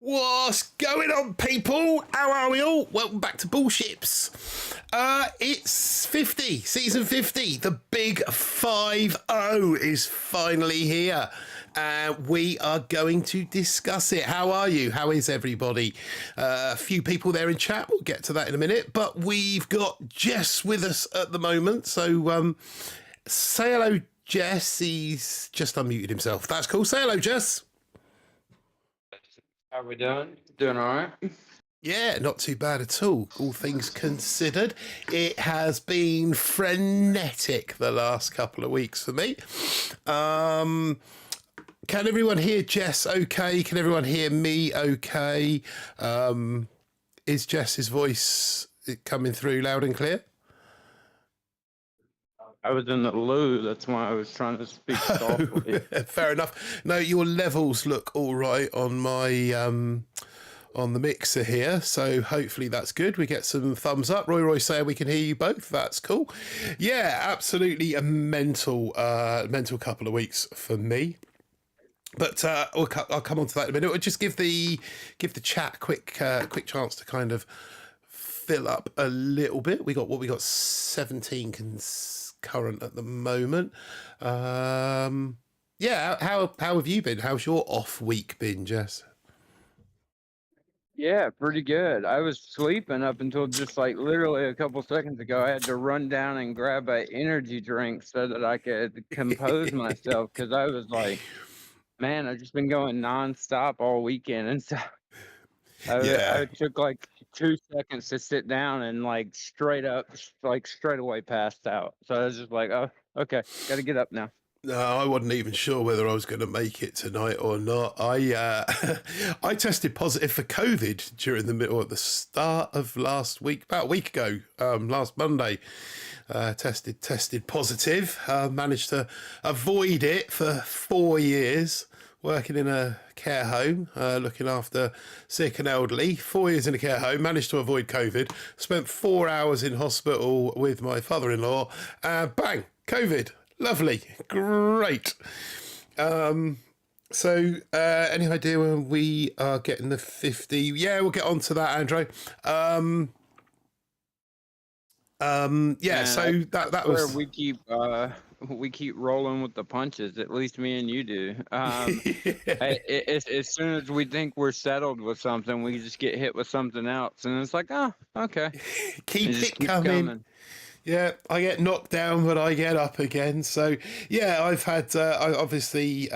What's going on, people? How are we all? Welcome back to Bullships. It's 50, season 50. The big 5-0 is finally here. We are going to discuss it. How are you? How is everybody? A few people there in chat. We'll get to that in a minute. But we've got Jess with us at the moment. So say hello, Jess. He's just unmuted himself. That's cool. Say hello, Jess. How are we doing? Doing all right? Yeah, not too bad at all things considered. It has been frenetic the last couple of weeks for me. Can everyone hear Jess okay? Can everyone hear me okay? Is Jess's voice coming through loud and clear? I was in the loo. That's why I was trying to speak softly. Fair enough. No, your levels look all right on my on the mixer here, so hopefully that's good. We get some thumbs up. Roy saying we can hear you both. That's cool. Yeah, absolutely a mental couple of weeks for me. But I'll come on to that in a minute. I'll just give the chat quick chance to kind of fill up a little bit. We got 17 current at the moment. Yeah, how have you been? How's your off week been, Jess? Yeah, pretty good. I was sleeping up until just like literally a couple seconds ago. I had to run down and grab an energy drink so that I could compose myself because I was like, man, I've just been going nonstop all weekend, and so I took like 2 seconds to sit down and like straight away passed out. So I was just like, oh, okay, got to get up now. No, I wasn't even sure whether I was going to make it tonight or not. I I tested positive for COVID during the middle at the start of last week, about a week ago, last Monday. Tested positive. Managed to avoid it for 4 years, working in a care home, looking after sick and elderly. 4 years in a care home, managed to avoid COVID. Spent 4 hours in hospital with my father-in-law. Bang, COVID. Lovely, great. So any idea when we are getting the 50? Yeah, we'll get on to that, Andrew. Yeah, so that was where we keep rolling with the punches. At least me and you do. As soon as we think we're settled with something, we just get hit with something else, and it's like, oh, okay. Keep it coming. Yeah, I get knocked down, but I get up again. So, yeah, I've had, I obviously,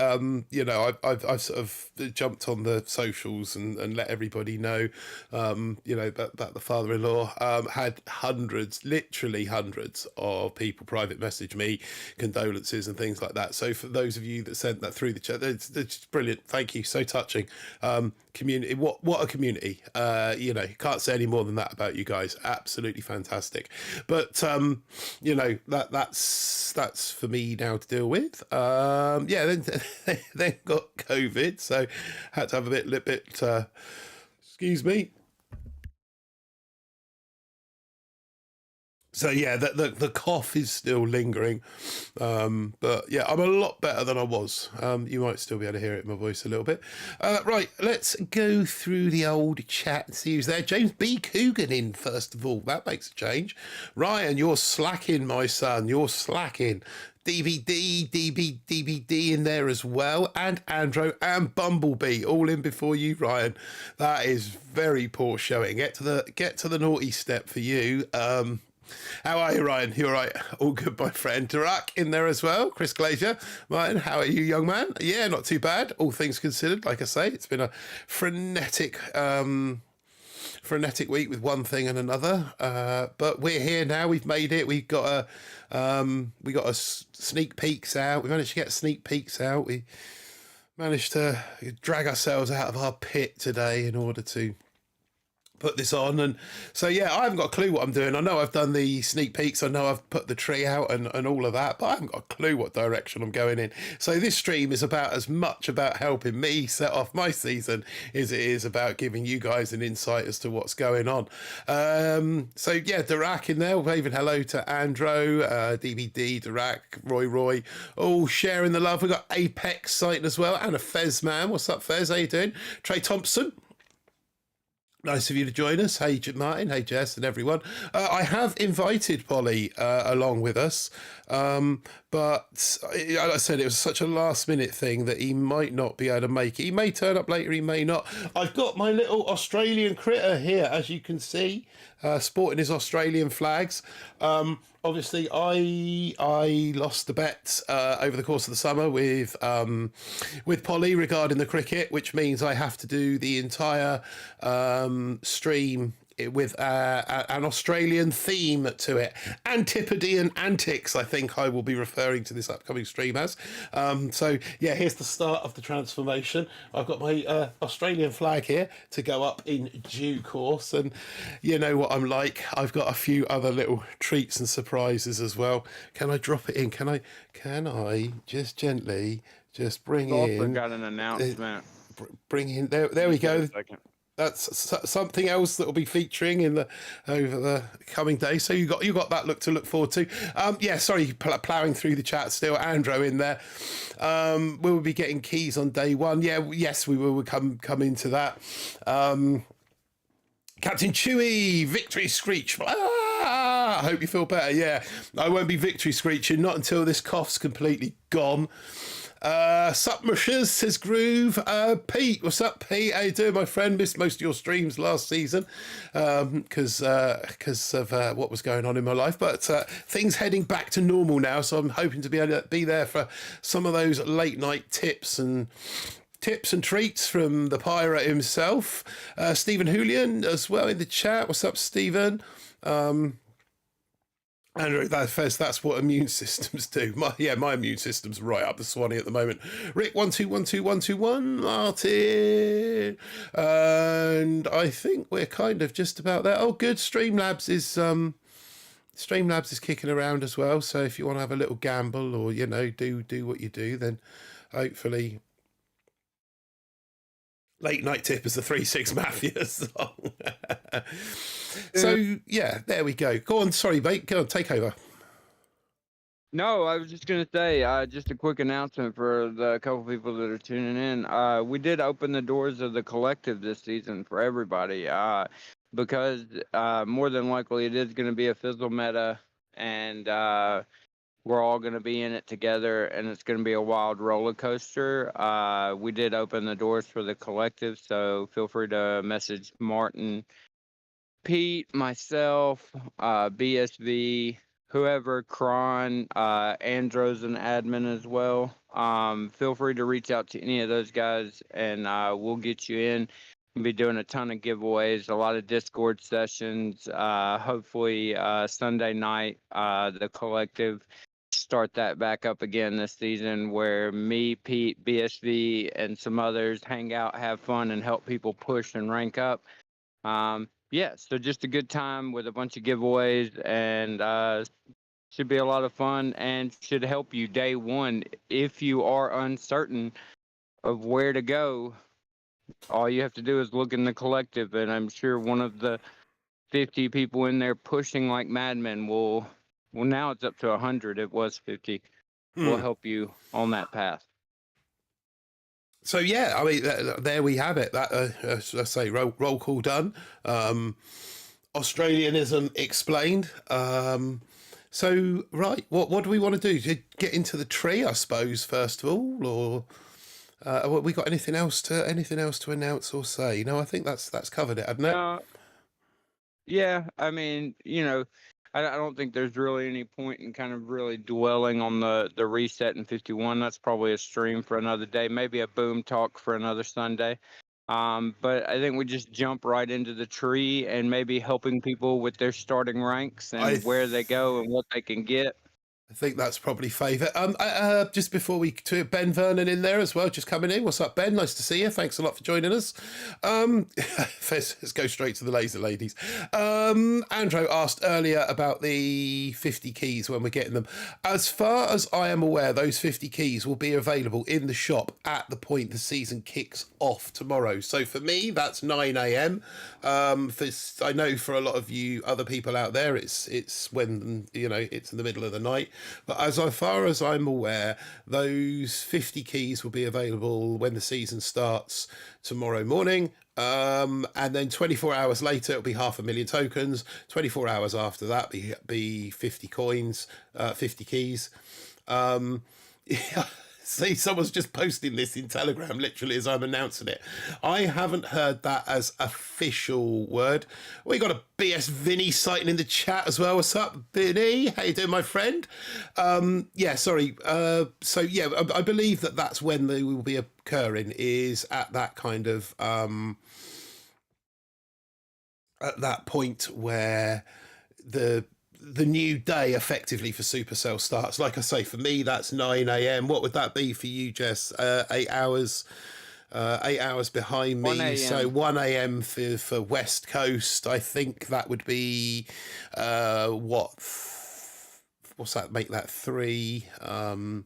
you know, I've sort of jumped on the socials and let everybody know, you know, that the father-in-law had literally hundreds of people private message me, condolences and things like that. So for those of you that sent that through the chat, it's brilliant. Thank you. So touching. Community, what a community. You know, can't say any more than that about you guys. Absolutely fantastic. But you know, that's for me now to deal with. Yeah, then got COVID, so had to have a little bit excuse me. So yeah, the cough is still lingering, but yeah, I'm a lot better than I was. You might still be able to hear it in my voice a little bit. Right, let's go through the old chat and see who's there. James B. Coogan in first of all. That makes a change. Ryan, you're slacking, my son. You're slacking. DBD in there as well, and Andrew and Bumblebee all in before you, Ryan. That is very poor showing. Get to the naughty step for you. How are you, Ryan? You all right? All good, my friend. Tarak in there as well. Chris Glazier. Martin, how are you, young man? Yeah, not too bad. All things considered, like I say, it's been a frenetic week with one thing and another. But we're here now. We've made it. We got a sneak peeks out. We managed to get sneak peeks out. We managed to drag ourselves out of our pit today in order to put this on. And so yeah, I haven't got a clue what I'm doing. I know I've done the sneak peeks, I know I've put the tree out and all of that, but I haven't got a clue what direction I'm going in. So this stream is about as much about helping me set off my season as it is about giving you guys an insight as to what's going on. So yeah, Darak in there, waving hello to Andrew, DVD, Darak, Roy, all sharing the love. We've got Apex sighting as well, and a Fez man. What's up, Fez? How you doing? Trey Thompson Nice of you to join us. Hey, Martin. Hey, Jess, and everyone. I have invited Polly along with us, but like I said, it was such a last-minute thing that he might not be able to make it. He may turn up later, he may not. I've got my little Australian critter here, as you can see, sporting his Australian flags. Obviously, I lost the bet over the course of the summer with Polly regarding the cricket, which means I have to do the entire stream with an Australian theme to it. Antipodean antics, I think I will be referring to this upcoming stream as. So yeah, here's the start of the transformation. I've got my Australian flag here to go up in due course, and you know what I'm like. I've got a few other little treats and surprises as well. Can I drop it in? Can I just gently just bring in? Also got an announcement. Bring in there we go. That's something else that will be featuring in over the coming days. So you got that to look forward to. Yeah, sorry, ploughing through the chat still. Andrew in there. We will be getting keys on day one. Yeah, yes, we will come into that. Captain Chewy, victory screech. I hope you feel better. Yeah, I won't be victory screeching, not until this cough's completely gone. Sup mushers, says Groove. Pete, what's up, Pete? How you doing, my friend? Missed most of your streams last season because of what was going on in my life, but things heading back to normal now, so I'm hoping to be able to be there for some of those late night tips and treats from the pirate himself. Stephen Julian as well in the chat. What's up, Stephen? Andrew, that's what immune systems do. My immune system's right up the swanny at the moment. Rick 1212121, Martin, and I think we're kind of just about there. Oh, good. Streamlabs is kicking around as well. So if you want to have a little gamble or do what you do, then hopefully. Late Night Tip is the 3-6 Mafia song. So, yeah, there we go. Go on, sorry, mate. Go on, take over. No, I was just going to say, just a quick announcement for the couple people that are tuning in. We did open the doors of the collective this season for everybody because more than likely it is going to be a fizzle meta, and we're all going to be in it together, and it's going to be a wild roller coaster. We did open the doors for the collective, so feel free to message Martin, Pete, myself, BSV, whoever, Kron, Andro's an admin as well. Feel free to reach out to any of those guys, and we'll get you in. We'll be doing a ton of giveaways, a lot of Discord sessions. Hopefully Sunday night, the collective start that back up again this season, where me, Pete, BSV, and some others hang out, have fun, and help people push and rank up. Yeah, so just a good time with a bunch of giveaways, and should be a lot of fun and should help you day one. If you are uncertain of where to go, all you have to do is look in the collective, and I'm sure one of the 50 people in there pushing like madmen will now it's up to 100. It was 50. Will help you on that path. So yeah, I mean, there we have it. That let's say roll call done. Australianism explained. So right, what do we want to do? Get into the tree, I suppose, first of all, or have we got anything else to announce or say? No, I think that's covered it, hasn't it? Yeah, I mean, I don't think there's really any point in kind of really dwelling on the reset in 51. That's probably a stream for another day, maybe a boom talk for another Sunday. But I think we just jump right into the tree and maybe helping people with their starting ranks and where they go and what they can get. I think that's probably favourite. Just before we to Ben Vernon in there as well, just coming in. What's up, Ben? Nice to see you. Thanks a lot for joining us. Let's go straight to the laser ladies. Andrew asked earlier about the 50 keys when we're getting them. As far as I am aware, those 50 keys will be available in the shop at the point the season kicks off tomorrow. So for me, that's 9 a.m. I know for a lot of you other people out there, it's when it's in the middle of the night. But as far as I'm aware, those 50 keys will be available when the season starts tomorrow morning. And then 24 hours later, it'll be 500,000 tokens. 24 hours after that, be 50 coins, 50 keys. Yeah, see, someone's just posting this in Telegram, literally as I'm announcing it. I haven't heard that as official word. We got a BS Vinny sighting in the chat as well. What's up, Vinny? How you doing, my friend? Yeah, sorry. So yeah, I believe that's when they will be occurring, is at that kind of at that point where the new day effectively for Supercell starts. Like I say, for me, that's 9 a.m. What would that be for you, Jess? 8 hours. 8 hours behind me, so 1 a.m. for West Coast. I think that would be what's that make that 3 a.m.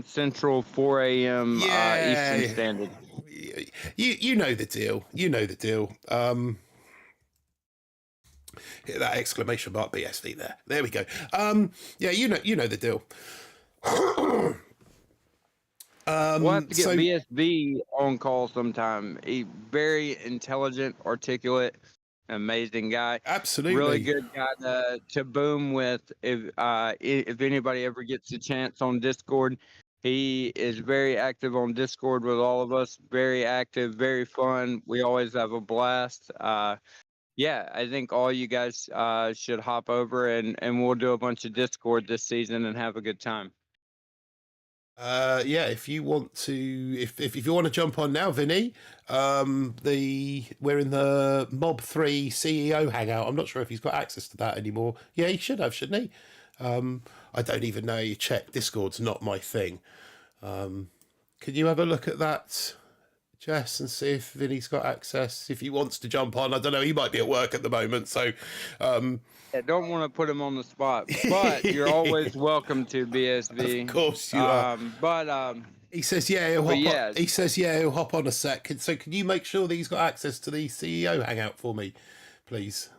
Central, 4 a.m. Eastern Standard. You know the deal. You know the deal. Hit that exclamation mark BSV there. There we go. Yeah, you know the deal. We'll have to get BSV on call sometime. He very intelligent, articulate, amazing guy. Absolutely, really good guy to boom with. If anybody ever gets a chance on Discord, he is very active on Discord with all of us. Very active, very fun. We always have a blast. Yeah, I think all you guys should hop over and we'll do a bunch of Discord this season and have a good time. Yeah, if you want to, if you want to jump on now, Vinny, we're in the Mob 3 CEO hangout. I'm not sure if he's got access to that anymore. Yeah, he should have, shouldn't he? I don't even know. You check. Discord's not my thing. Can you have a look at that, Jess, and see if Vinny's got access, if he wants to jump on? I don't know, he might be at work at the moment, so I don't want to put him on the spot, but you're always welcome to, BSV. Of course you are. But he says he'll hop on. He says he'll hop on a sec. So can you make sure that he's got access to the CEO hangout for me, please?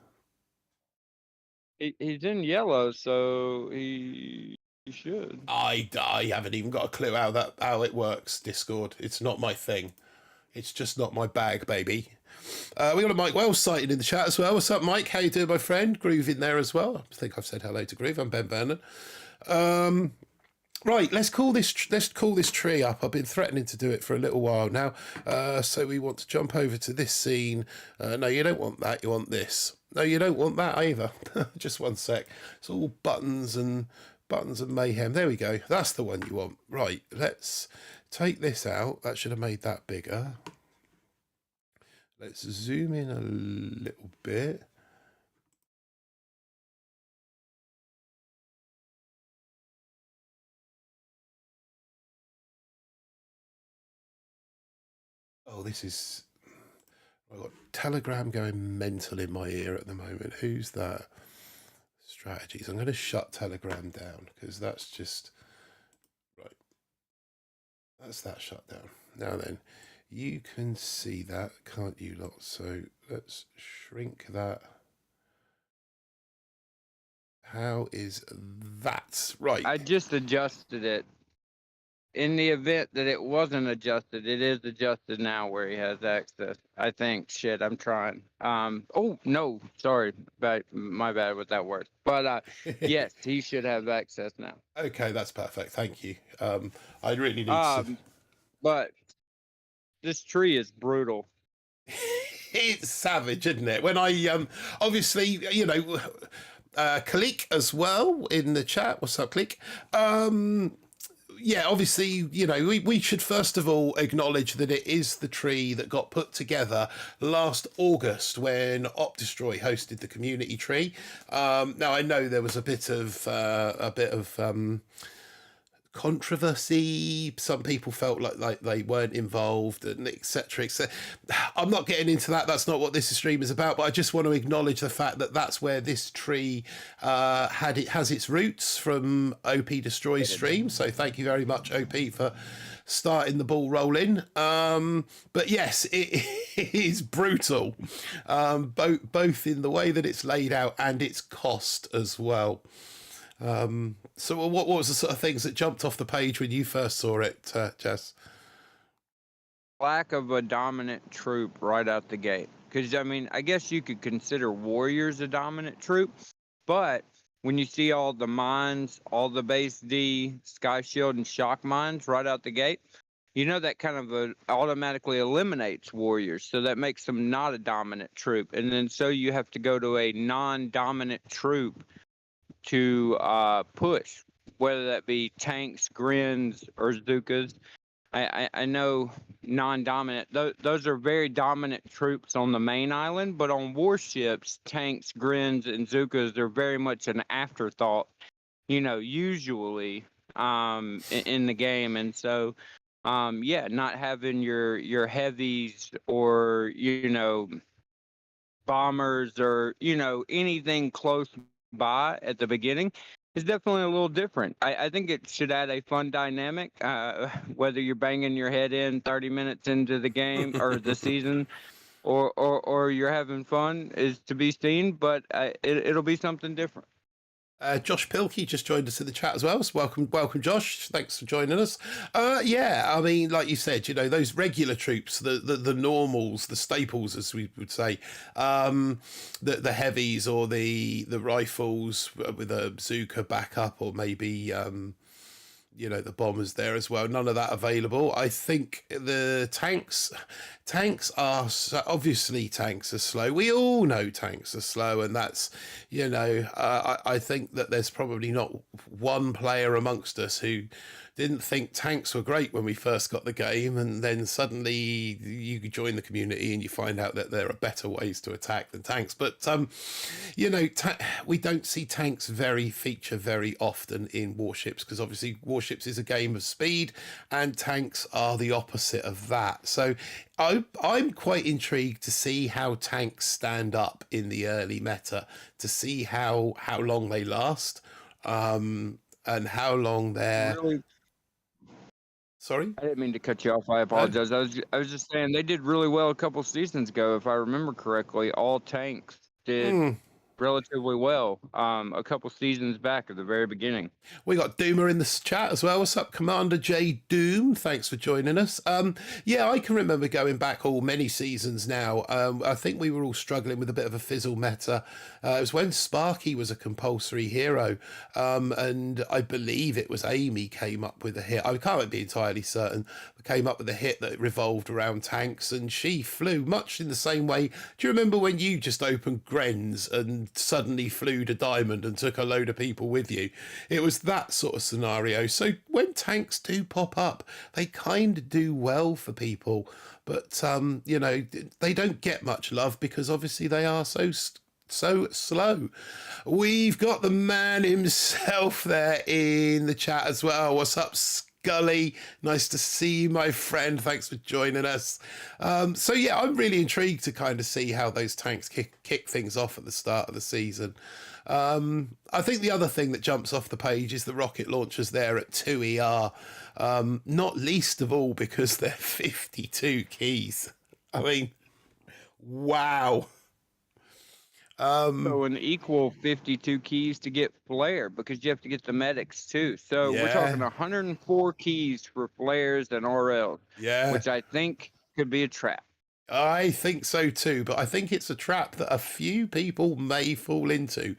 He's in yellow, so he should. I haven't even got a clue how it works, Discord. It's not my thing. It's just not my bag, baby. We got a Mike Wells sighting in the chat as well. What's up, Mike? How you doing, my friend? Groove in there as well. I think I've said hello to Groove. I'm Ben Vernon. Right, let's call this tree up. I've been threatening to do it for a little while now. So we want to jump over to this scene. No, you don't want that. You want this. No, you don't want that either. Just one sec. It's all buttons and mayhem. There we go. That's the one you want. Right, let's take this out. That should have made that bigger. Let's zoom in a little bit. Oh, this is... I've got Telegram going mental in my ear at the moment. Who's that? Strategies. I'm going to shut Telegram down because that's just... Right. That's that shut down. Now then, you can see that, can't you lot? So let's shrink that. How is that? Right. I just adjusted it. In the event that it wasn't adjusted, it is adjusted now where he has access. I think. Shit, I'm trying. Oh, no, sorry. My bad with that word. But yes, he should have access now. Okay, that's perfect. Thank you. I really need some... But this tree is brutal. It's savage, isn't it? When I, obviously, you know, Kalik as well in the chat. What's up, Kalik? Yeah, obviously, you know, we should first of all acknowledge that it is the tree that got put together last August when Opdestroy hosted the community tree. Now, I know there was a bit of controversy. Some people felt like they weren't involved, and etc. I'm not getting into that. That's not what this stream is about. But I just want to acknowledge the fact that that's where this tree has its roots, from OP Destroy's stream. So thank you very much, OP, for starting the ball rolling. But yes, it is brutal, both in the way that it's laid out and its cost as well. So what was the sort of things that jumped off the page when you first saw it, Jess? lack of a dominant troop right out the gate. Because, I mean, I guess you could consider warriors a dominant troop, but when you see all the mines, all the base D, sky shield, and shock mines right out the gate, that kind of automatically eliminates warriors. So that makes them not a dominant troop. And then so you have to go to a non-dominant troop to push, whether that be tanks, grins, or Zookas. I know non-dominant. Those are very dominant troops on the main island, but on warships, tanks, grins, and Zookas are very much an afterthought. Usually in the game, and so not having your heavies or bombers or anything close by at the beginning is definitely a little different. I think it should add a fun dynamic, whether you're banging your head in 30 minutes into the game or the season, or you're having fun is to be seen, but it'll be something different. Josh Pilkey just joined us in the chat as well. So welcome, Josh. Thanks for joining us. Yeah, I mean, like you said, those regular troops, the normals, the staples, as we would say, the heavies or the rifles with a Zooka backup, or maybe the bombers there as well. None of that available. I think the tanks are obviously tanks are slow. We all know tanks are slow, and that's I think that there's probably not one player amongst us who didn't think tanks were great when we first got the game, and then suddenly you join the community and you find out that there are better ways to attack than tanks. But we don't see tanks feature very often in warships, because obviously warships is a game of speed and tanks are the opposite of that. So I'm quite intrigued to see how tanks stand up in the early meta, to see how long they last, and how long they're really. Sorry? I didn't mean to cut you off. I apologize. I was just saying they did really well a couple seasons ago, if I remember correctly. All tanks did relatively well a couple seasons back at the very beginning. We got Doomer in the chat as well. What's up, Commander J Doom? Thanks for joining us. Yeah, I can remember going back many seasons now. I think we were all struggling with a bit of a fizzle meta. It was when Sparky was a compulsory hero, and I believe it was Amy came up with a hit. I can't be entirely certain, but came up with a hit that revolved around tanks, and she flew much in the same way. Do you remember when you just opened Gren's and suddenly flew to Diamond and took a load of people with you? It was that sort of scenario. So when tanks do pop up, they kind of do well for people, but they don't get much love because obviously they are so slow. We've got the man himself there in the chat as well. What's up, Scully? Nice to see you, my friend. Thanks for joining us. So yeah, I'm really intrigued to kind of see how those tanks kick things off at the start of the season. I think the other thing that jumps off the page is the rocket launchers there at 2 ER, not least of all because they're 52 keys. I mean, wow. So an equal 52 keys to get flare, because you have to get the medics too. So we're talking 104 keys for flares and RLs, which I think could be a trap. I think so too, but I think it's a trap that a few people may fall into.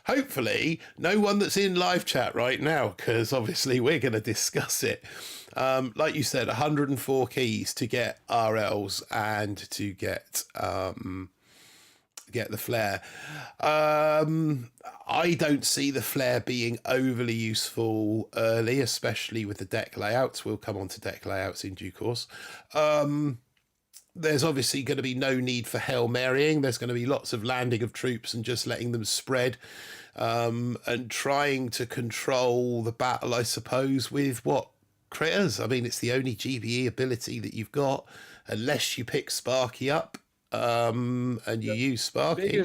Hopefully no one that's in live chat right now, because obviously we're going to discuss it. Like you said, 104 keys to get RLs and to get the flare. I don't see the flare being overly useful early, especially with the deck layouts. We'll come on to deck layouts in due course. There's obviously going to be no need for Hail Marying. There's going to be lots of landing of troops and just letting them spread, and trying to control the battle, I suppose, with critters. I mean, it's the only GBE ability that you've got, unless you pick Sparky up, and you use Sparky.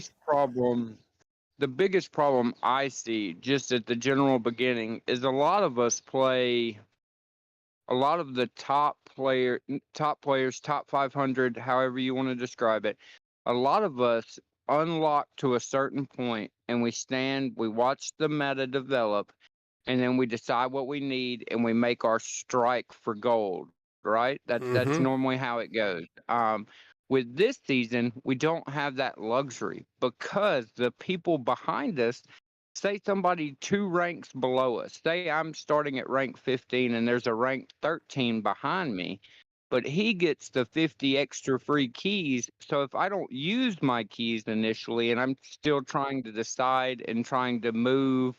The biggest problem I see just at the general beginning is a lot of us play a lot of the top players, top 500, however you want to describe it. A lot of us unlock to a certain point and we watch the meta develop, and then we decide what we need and we make our strike for gold. right? That's Mm-hmm. normally how it goes. With this season, we don't have that luxury because the people behind us, say somebody 2 ranks below us. Say I'm starting at rank 15 and there's a rank 13 behind me, but he gets the 50 extra free keys. So if I don't use my keys initially and I'm still trying to decide and trying to move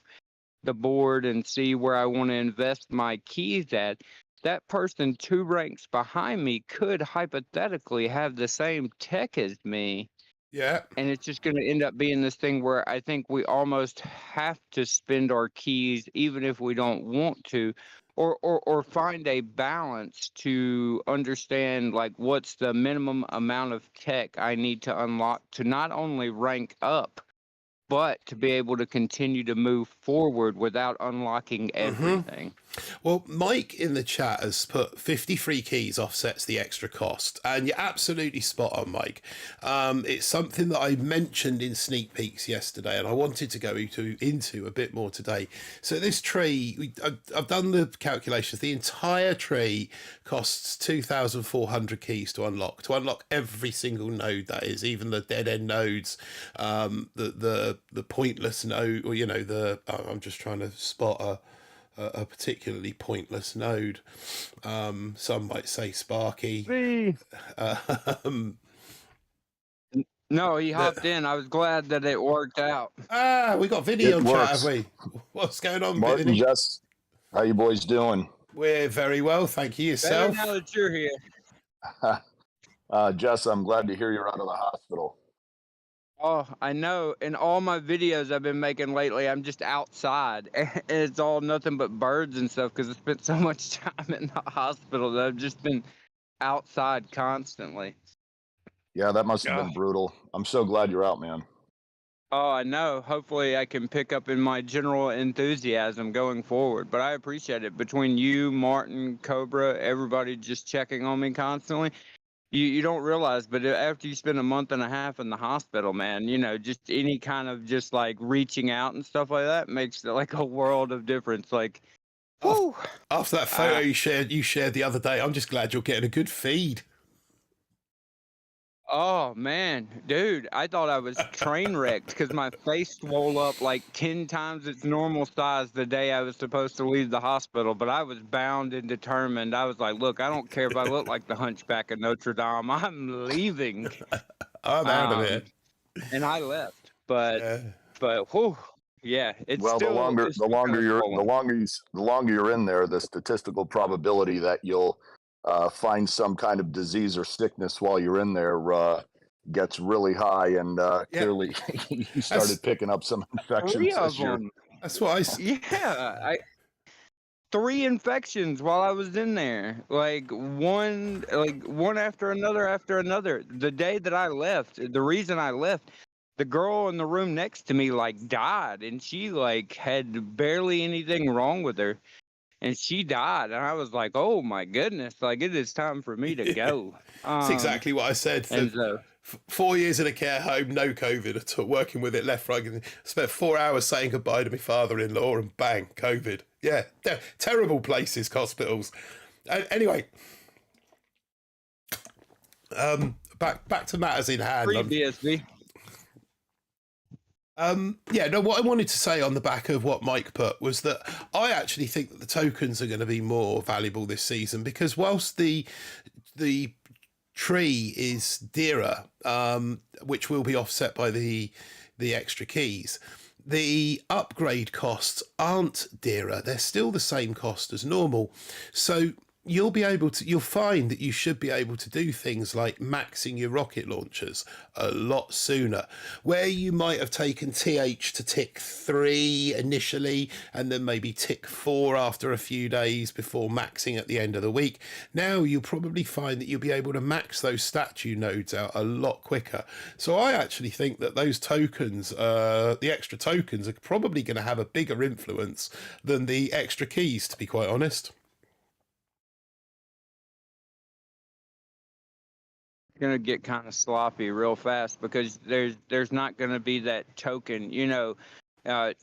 the board and see where I want to invest my keys at, that person 2 ranks behind me could hypothetically have the same tech as me. Yeah. And it's just going to end up being this thing where I think we almost have to spend our keys, even if we don't want to, or find a balance to understand like what's the minimum amount of tech I need to unlock to not only rank up, but to be able to continue to move forward without unlocking everything. Well, Mike in the chat has put 50 free keys offsets the extra cost, and you're absolutely spot on, Mike. It's something that I mentioned in sneak peeks yesterday, and I wanted to go into a bit more today. So this tree, I've done the calculations. The entire tree costs 2,400 keys to unlock. To unlock every single node, that is, even the dead end nodes, the pointless node, or I'm just trying to spot a particularly pointless node. Some might say Sparky. No, he hopped in. I was glad that it worked out. We got Vinny It on chat, have works. we? What's going on, Martin, Vinny? Jess, how you boys doing? We're very well, thank you. Better Yourself? now that you're here. Jess, I'm glad to hear you're out of the hospital. Oh, I know. In all my videos I've been making lately, I'm just outside. And it's all nothing but birds and stuff because I spent so much time in the hospital that I've just been outside constantly. Yeah, that must have been brutal. I'm so glad you're out, man. Oh, I know. Hopefully I can pick up in my general enthusiasm going forward. But I appreciate it. Between you, Martin, Cobra, everybody just checking on me constantly. You don't realize, but after you spend a month and a half in the hospital, man, just any kind of just like reaching out and stuff like that makes like a world of difference. Like, whew. After that photo you shared the other day, I'm just glad you're getting a good feed. Oh man, dude, I thought I was train wrecked because my face swole up like 10 times its normal size the day I was supposed to leave the hospital. But I was bound and determined. I was like, look, I don't care if I look like the Hunchback of Notre Dame. I'm leaving. I'm out of here. And I left. But whew, yeah, it's well, still, the longer you're in there, the statistical probability that you'll find some kind of disease or sickness while you're in there gets really high, and clearly you started picking up some infections this year. That's what I 3 infections while I was in there, like one after another. The day that I left, the reason I left, the girl in the room next to me like died, and she like had barely anything wrong with her, and she died, and I was like, oh my goodness, like it is time for me to go. That's exactly what I said. And so 4 years in a care home, no COVID at all, working with it left, right. Spent 4 hours saying goodbye to my father-in-law, and bang, COVID. Yeah, terrible places, hospitals. Anyway, back to matters in hand. BSV. What I wanted to say on the back of what Mike put was that I actually think that the tokens are going to be more valuable this season, because whilst the tree is dearer, which will be offset by the extra keys, the upgrade costs aren't dearer. They're still the same cost as normal. So you'll find that you should be able to do things like maxing your rocket launchers a lot sooner, where you might have taken TH to tick 3 initially and then maybe tick 4 after a few days before maxing at the end of the week. Now you'll probably find that you'll be able to max those statue nodes out a lot quicker. So I actually think that those tokens, the extra tokens, are probably going to have a bigger influence than the extra keys, to be quite honest. Gonna get kind of sloppy real fast because there's not gonna be that token,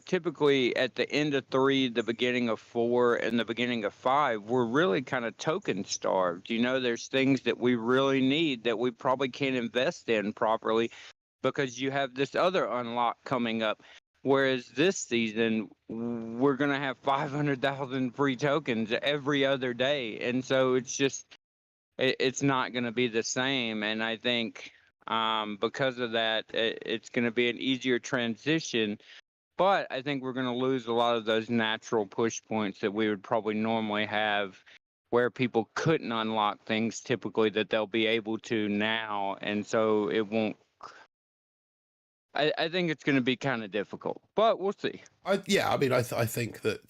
typically at the end of 3, the beginning of 4, and the beginning of 5, we're really kind of token starved. There's things that we really need that we probably can't invest in properly because you have this other unlock coming up. Whereas this season, we're going to have 500,000 free tokens every other day. And so it's not going to be the same. And I think because of that, it's going to be an easier transition. But I think we're going to lose a lot of those natural push points that we would probably normally have where people couldn't unlock things typically that they'll be able to now. And so it won't. I think it's going to be kind of difficult, but we'll see. I think that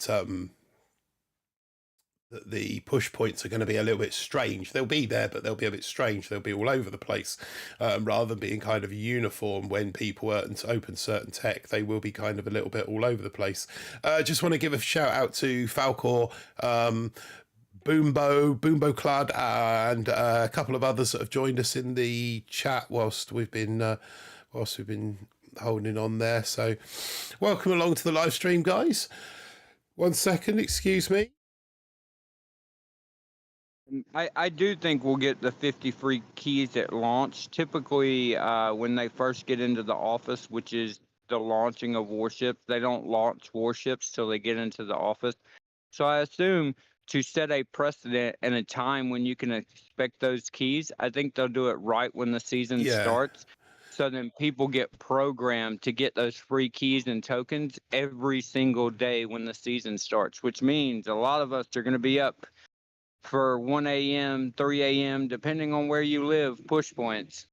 that the push points are going to be a little bit strange. They'll be there, but they'll be a bit strange. They'll be all over the place, rather than being kind of uniform. When people open certain tech, they will be kind of a little bit all over the place. Just want to give a shout out to Falcor, Boombo Clad, and a couple of others that have joined us in the chat whilst we've been holding on there. So welcome along to the live stream, guys. 1 second, excuse me. I do think we'll get the 50 free keys at launch. Typically, when they first get into the office, which is the launching of warships, they don't launch warships till they get into the office. So I assume to set a precedent and a time when you can expect those keys, I think they'll do it right when the season starts. So then people get programmed to get those free keys and tokens every single day when the season starts, which means a lot of us are going to be up for 1 a.m., 3 a.m., depending on where you live, push points.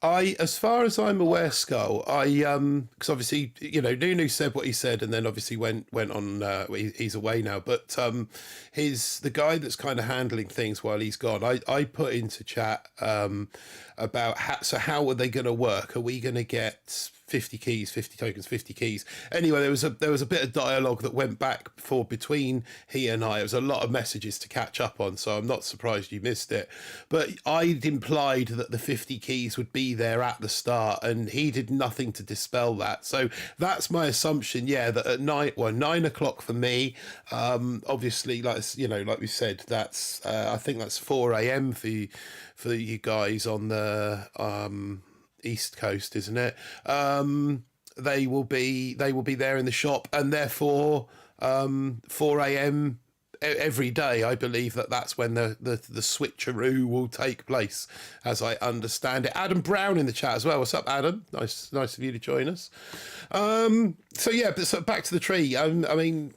As far as I'm aware, Skull, because obviously, Nunu said what he said, and then obviously went on. He's away now, but the guy that's kind of handling things while he's gone. I put into chat about how are they going to work? Are we going to get 50 keys, 50 tokens, 50 keys? Anyway, there was a bit of dialogue that went back between he and I. It was a lot of messages to catch up on, so I'm not surprised you missed it. But I'd implied that the 50 keys would be there at the start, and he did nothing to dispel that. So that's my assumption. Yeah, that at 9 o'clock for me. Obviously, like we said, that's I think that's 4 a.m. for you guys on the East Coast, isn't it? They will be there in the shop, and therefore 4 a.m. every day. I believe that's when the switcheroo will take place, as I understand it. Adam Brown in the chat as well. What's up, Adam? Nice of you to join us. So back to the tree. I mean,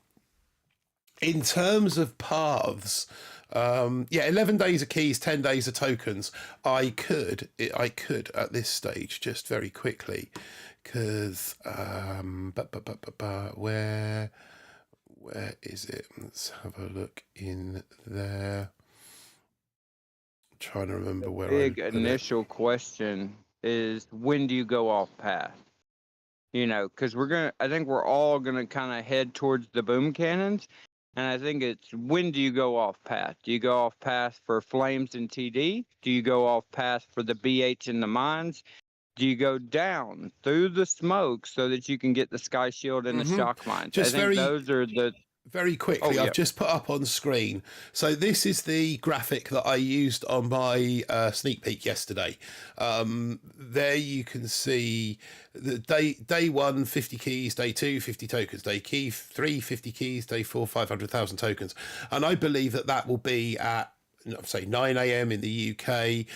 in terms of paths, 11 days of keys, 10 days of tokens. I could at this stage, just very quickly, because where is it? Let's have a look in there. I'm trying to remember where. Big initial question is, when do you go off path? Because I think we're all gonna kind of head towards the boom cannons. And I think it's, when do you go off path? Do you go off path for flames and TD? Do you go off path for the BH and the mines? Do you go down through the smoke so that you can get the sky shield and the shock mines? Those are the... Very quickly, I've just put up on screen. So this is the graphic that I used on my sneak peek yesterday. There you can see the day 1, 50 keys, day 2, 50 tokens, day 3, 50 keys, day 4, 500,000 tokens. And I believe that will be at, say, 9 a.m. in the UK,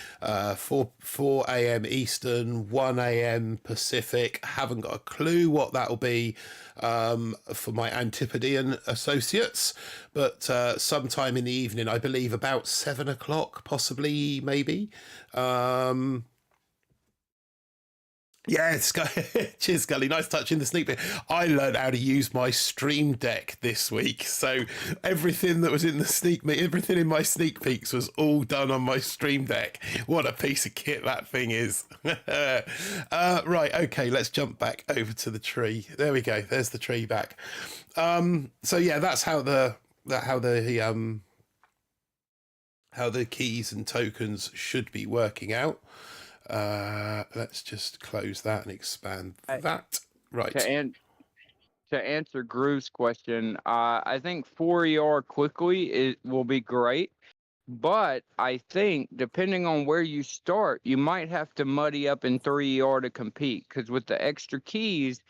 4 a.m. Eastern, 1 a.m. Pacific. Haven't got a clue what that'll be for my Antipodean associates, but sometime in the evening, I believe about 7 o'clock, possibly, maybe. Yeah, cheers, Scully. Nice touching the sneak peek. I learned how to use my Stream Deck this week, so everything that was in everything in my sneak peeks was all done on my Stream Deck. What a piece of kit that thing is! Right, okay, let's jump back over to the tree. There we go. There's the tree back. So yeah, that's how the keys and tokens should be working out. Let's just close that and expand that. Right. To answer Groove's question, I think 4 ER quickly will be great. But I think depending on where you start, you might have to muddy up in 3 ER to compete. Because with the extra keys,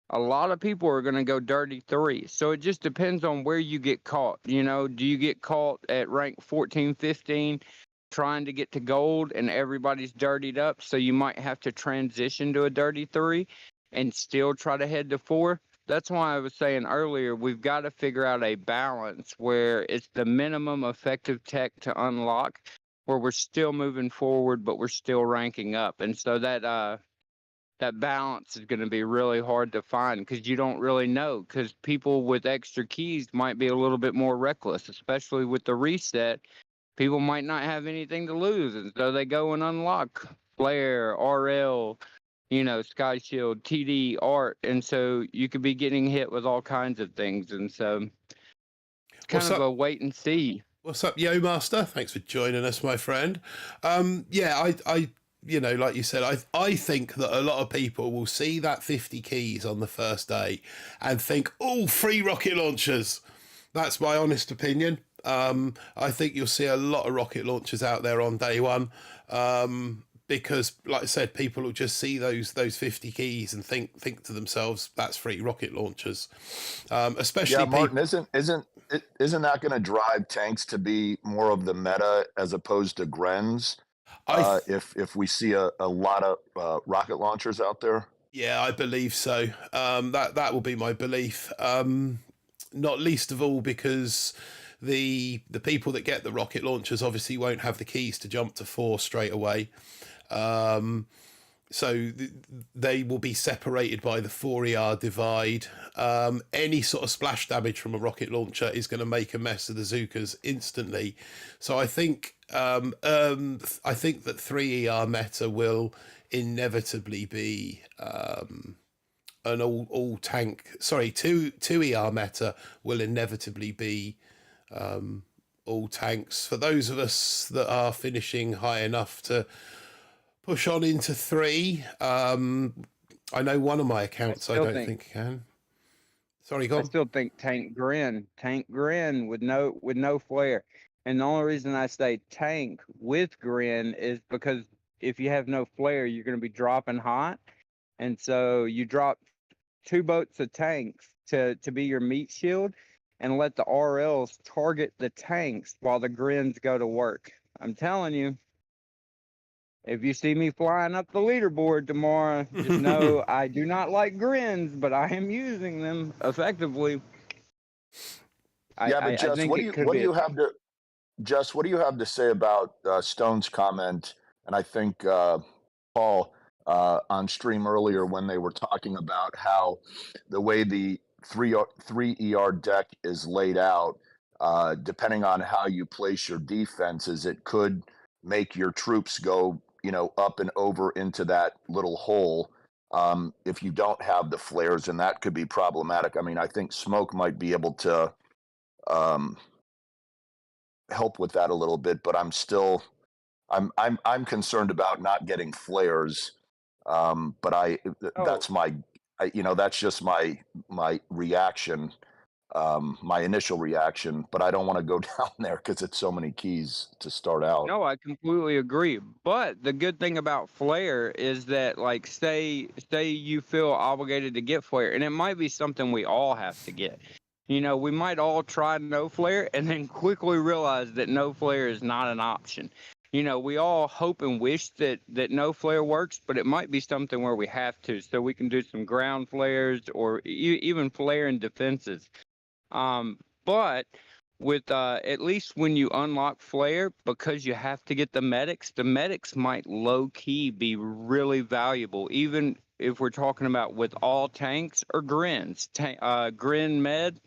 a lot of people are going to go dirty 3. So it just depends on where you get caught. You know, do you get caught at rank 14, 15 trying to get to gold and everybody's dirtied up? So you might have to transition to a dirty 3 and still try to head to 4. That's why I was saying earlier, we've got to figure out a balance where it's the minimum effective tech to unlock, where we're still moving forward, but we're still ranking up. And so that balance is going to be really hard to find because you don't really know, because people with extra keys might be a little bit more reckless, especially with the reset. People might not have anything to lose, and so they go and unlock Flare, RL, you know, Sky Shield, TD, Art, and so you could be getting hit with all kinds of things, and so it's kind of a wait and see. What's up, Yo Master? Thanks for joining us, my friend. Yeah, I you know, like you said, I think that a lot of people will see that 50 keys on the first day and think, oh, free rocket launchers. That's my honest opinion. I think you'll see a lot of rocket launchers out there on day one. Because, like I said, people will just see those 50 keys and think to themselves, that's free rocket launchers. Especially, yeah, Martin, isn't that going to drive tanks to be more of the meta as opposed to Grens? If we see a lot of rocket launchers out there? Yeah, I believe so. That will be my belief. Not least of all because the people that get the rocket launchers obviously won't have the keys to jump to 4 straight away. So they will be separated by the 4 ER divide. Any sort of splash damage from a rocket launcher is going to make a mess of the Zookas instantly. So I think that 3 ER meta will inevitably be an all tank. Sorry, 2 ER meta will inevitably be all tanks. For those of us that are finishing high enough to push on into 3, I know one of my accounts I don't think can. Sorry, go on. I still think tank Gren with no flare. And the only reason I say tank with Gren is because if you have no flare, you're going to be dropping hot. And so you drop 2 boats of tanks to be your meat shield and let the RLs target the tanks while the Grens go to work. I'm telling you, if you see me flying up the leaderboard tomorrow, just know I do not like Grens, but I am using them effectively. Yeah, but Jess, what do you have to Jess, what do you have to say about Stone's comment? And I think Paul on stream earlier when they were talking about how the way the 3 ER deck is laid out, depending on how you place your defenses, it could make your troops go, you know, up and over into that little hole if you don't have the flares, and that could be problematic. I mean, I think Smoke might be able to help with that a little bit, but I'm concerned about not getting flares. But that's that's just my reaction, my initial reaction. But I don't want to go down there because it's so many keys to start out. No, I completely agree. But the good thing about flare is that, like, say you feel obligated to get flare, and it might be something we all have to get. You know, we might all try no flare and then quickly realize that no flare is not an option. You know, we all hope and wish that no flare works, but it might be something where we have to, so we can do some ground flares or even flare and defenses. But with at least when you unlock flare, because you have to get the medics might low key be really valuable, even if we're talking about with all tanks or Grens. Gren med,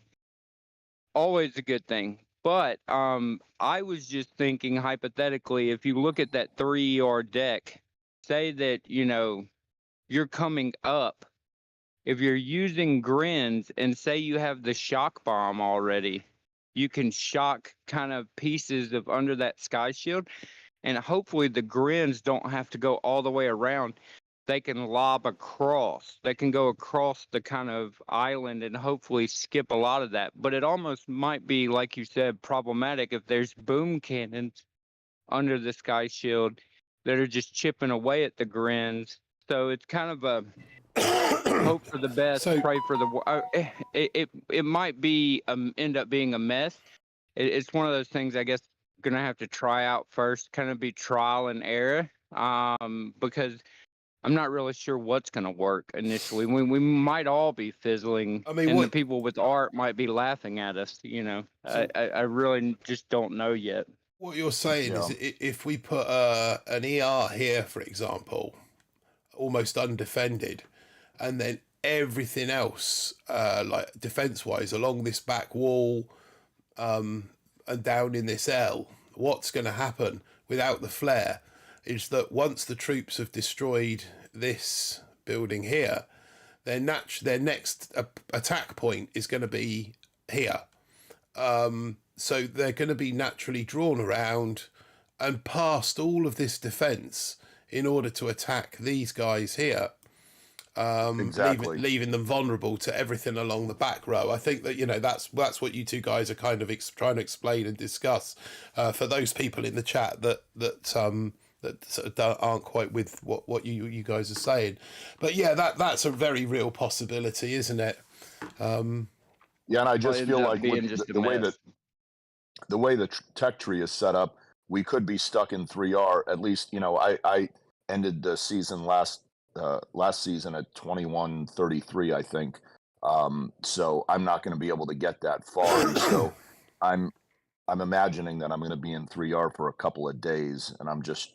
always a good thing. But I was just thinking hypothetically, if you look at that 3 ER deck, say that, you know, you're coming up. If you're using Grens and say you have the shock bomb already, you can shock kind of pieces of under that sky shield, and hopefully the Grens don't have to go all the way around. they can lob across. They can go across the kind of island and hopefully skip a lot of that. But it almost might be, like you said, problematic if there's boom cannons under the sky shield that are just chipping away at the grins. So it's kind of a hope for the best, pray for the worst. It might be end up being a mess. It's one of those things, I guess, gonna have to try out first, kind of be trial and error, because I'm not really sure what's going to work initially. We might all be fizzling, and the people with art might be laughing at us. I really just don't know yet. What you're saying is, if we put an ER here, for example, almost undefended, and then everything else, like defense-wise, along this back wall, and down in this L, what's going to happen without the flare is that once the troops have destroyed this building here, their next attack point is going to be here. So they're going to be naturally drawn around and past all of this defense in order to attack these guys here. Exactly. Leaving them vulnerable to everything along the back row. I think that that's what you two guys are kind of trying to explain and discuss for those people in the chat that sort of aren't quite with what you guys are saying. But yeah, that's a very real possibility, isn't it? Yeah, and I just feel like the way the tech tree is set up, we could be stuck in 3R. At least, I ended the season last season at 2133, I think. So I'm not going to be able to get that far. So I'm imagining that I'm going to be in 3R for a couple of days, and I'm just,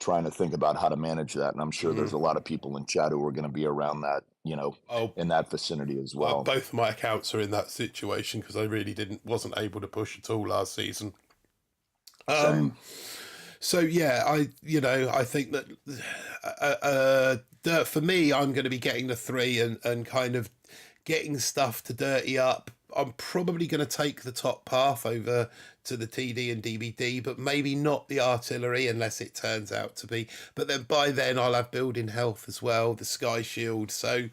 trying to think about how to manage that. And I'm sure there's a lot of people in chat who are going to be around that, in that vicinity as well. Both my accounts are in that situation because I really wasn't able to push at all last season. Same. So yeah, I think that for me, I'm going to be getting the 3 and kind of getting stuff to dirty up. I'm probably going to take the top path over to the TD and DBD, but maybe not the artillery unless it turns out to be. But then by then I'll have building health as well, the sky shield. So,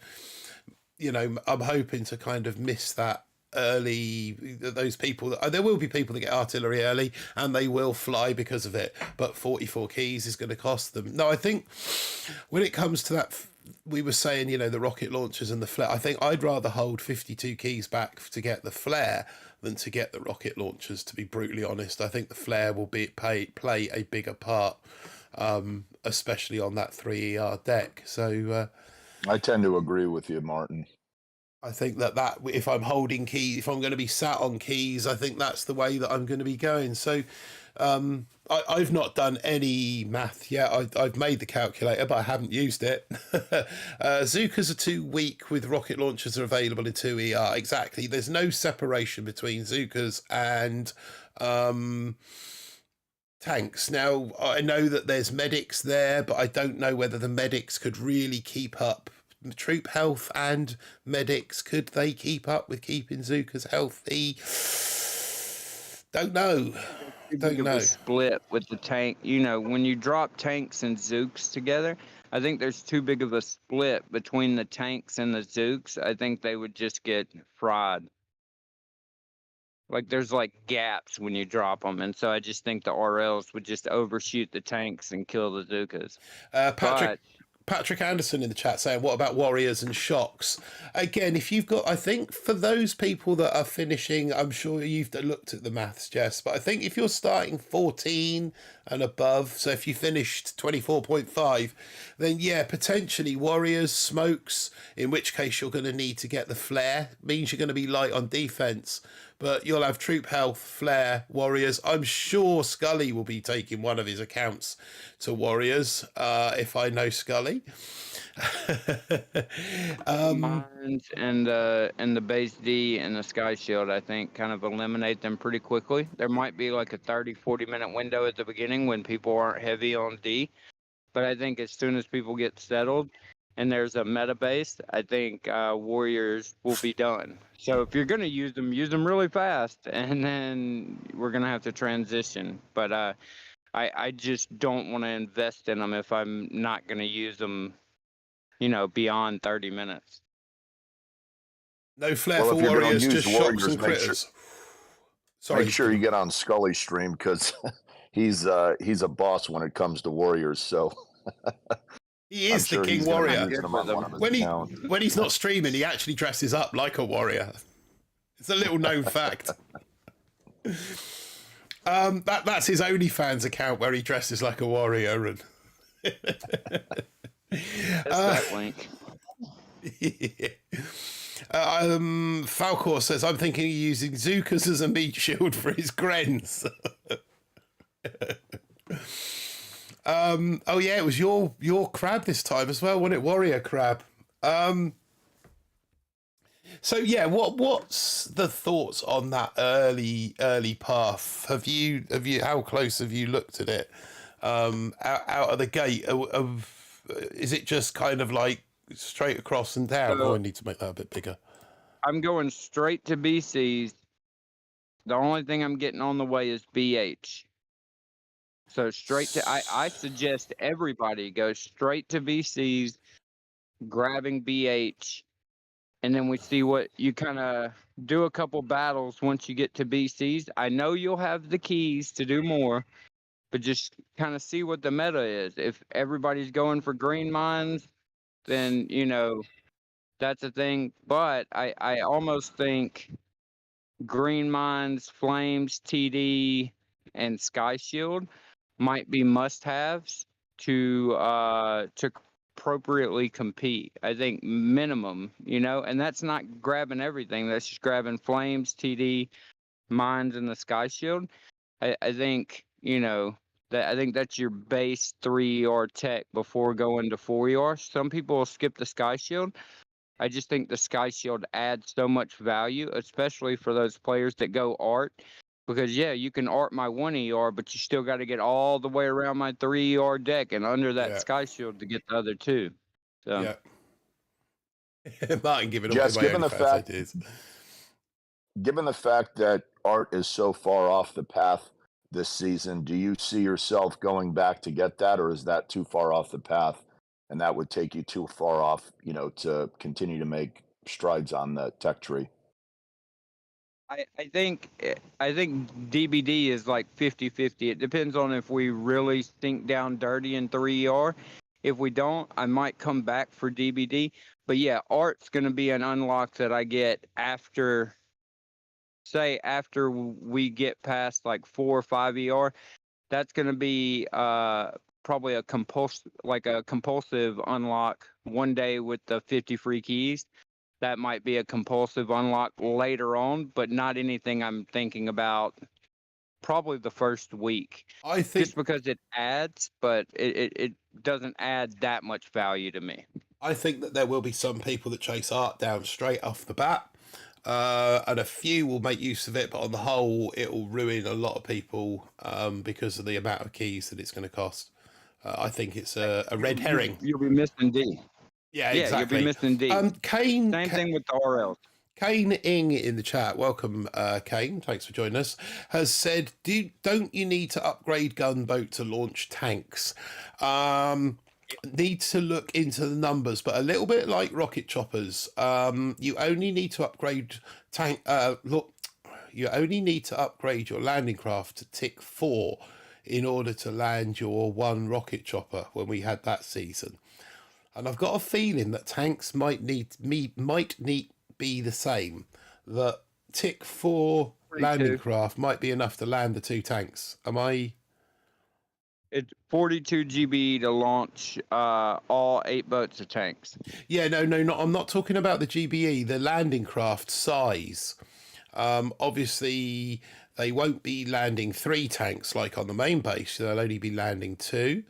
I'm hoping to kind of miss that early. Those people, there will be people that get artillery early and they will fly because of it. But 44 keys is going to cost them. No, I think when it comes to that, we were saying, the rocket launchers and the flare. I think I'd rather hold 52 keys back to get the flare than to get the rocket launchers, to be brutally honest. I think the flare will play a bigger part, especially on that 3ER deck. So I tend to agree with you, Martin. I think that if I'm holding keys, if I'm going to be sat on keys, I think that's the way that I'm going to be going. So I've not done any math yet. I've made the calculator, but I haven't used it. Zookas are too weak with rocket launchers are available in 2ER. Exactly. There's no separation between Zookas and tanks. Now, I know that there's medics there, but I don't know whether the medics could really keep up. Troop health and medics, could they keep up with keeping Zookas healthy? Don't know. Split with the tank. When you drop tanks and Zooks together, I think there's too big of a split between the tanks and the Zooks. I think they would just get fried. Like there's gaps when you drop them, and so I just think the RLs would just overshoot the tanks and kill the Zookas. Patrick Anderson in the chat saying, what about warriors and shocks? Again, if you've got, I think for those people that are finishing, I'm sure you've looked at the maths, Jess, but I think if you're starting 14 and above, so if you finished 24.5, then yeah, potentially warriors, smokes, in which case you're going to need to get the flare, means you're going to be light on defense. But you'll have troop health, flare, warriors. I'm sure Scully will be taking one of his accounts to warriors, if I know Scully. Mines and the base D and the sky shield, I think, kind of eliminate them pretty quickly. There might be like a 30-40 minute window at the beginning when people aren't heavy on D. But I think as soon as people get settled and there's a meta base, I think warriors will be done. So if you're going to use them really fast, and then we're going to have to transition. But I just don't want to invest in them if I'm not going to use them, beyond 30 minutes. No flair for warriors, just shops and critters. Sorry, make sure you get on Scully's stream because he's a boss when it comes to warriors. So he is the king warrior. When he's not Yeah. streaming, he actually dresses up like a warrior. It's a little known fact. That's his OnlyFans account where he dresses like a warrior and. That link. Falcor says, I'm thinking of using Zukas as a meat shield for his grens. Oh yeah, it was your crab this time as well, wasn't it? Warrior crab. So yeah, what's the thoughts on that early path? Have you how close have you looked at it? Out of the gate, is it just kind of like straight across and down? I need to make that a bit bigger. I'm going straight to BCs. The only thing I'm getting on the way is BH. So straight to, I suggest everybody go straight to BCs, grabbing BH, and then we see what you kind of do a couple battles once you get to BCs. I know you'll have the keys to do more, but just kind of see what the meta is. If everybody's going for green mines, then, that's a thing. But I almost think green mines, flames, TD, and Sky Shield might be must-haves to appropriately compete. I think minimum, and that's not grabbing everything. That's just grabbing flames, TD, mines, and the Sky Shield. I think, I think that's your base 3-ER tech before going to 4-ER. Some people will skip the Sky Shield. I just think the Sky Shield adds so much value, especially for those players that go art. Because, yeah, you can art my 1-ER, but you still got to get all the way around my 3-ER deck and under that Sky Shield to get the other two. So. Yeah. Martin, giving away my only fast ideas. Given the fact that art is so far off the path this season, do you see yourself going back to get that, or is that too far off the path and that would take you too far off, to continue to make strides on the tech tree? I think DBD is like 50-50. It depends on if we really sink down dirty in 3-ER. If we don't, I might come back for DBD. But yeah, art's going to be an unlock that I get after we get past like 4 or 5-ER. That's going to be probably a compulsive unlock one day with the 50 free keys. That might be a compulsive unlock later on, but not anything I'm thinking about probably the first week. I think just because it adds, but it doesn't add that much value to me. I think that there will be some people that chase art down straight off the bat, and a few will make use of it, but on the whole, it will ruin a lot of people because of the amount of keys that it's going to cost. I think it's a red herring. You'll be missing D. Yeah, exactly. You'll be missing D. Kane, Same thing with the RLs. Kane Ing in the chat, welcome Kane, thanks for joining us, has said, don't you need to upgrade gunboat to launch tanks? Need to look into the numbers, but a little bit like rocket choppers, you only need to upgrade you only need to upgrade your landing craft to tick 4 in order to land your 1 rocket chopper when we had that season. And I've got a feeling that tanks might be the same. That tick 4 landing craft might be enough to land the 2 tanks. Am I? It's 42 GB to launch all 8 boats of tanks. Yeah, no, I'm not talking about the GBE, the landing craft size. Obviously, they won't be landing 3 tanks like on the main base. They'll only be landing 2.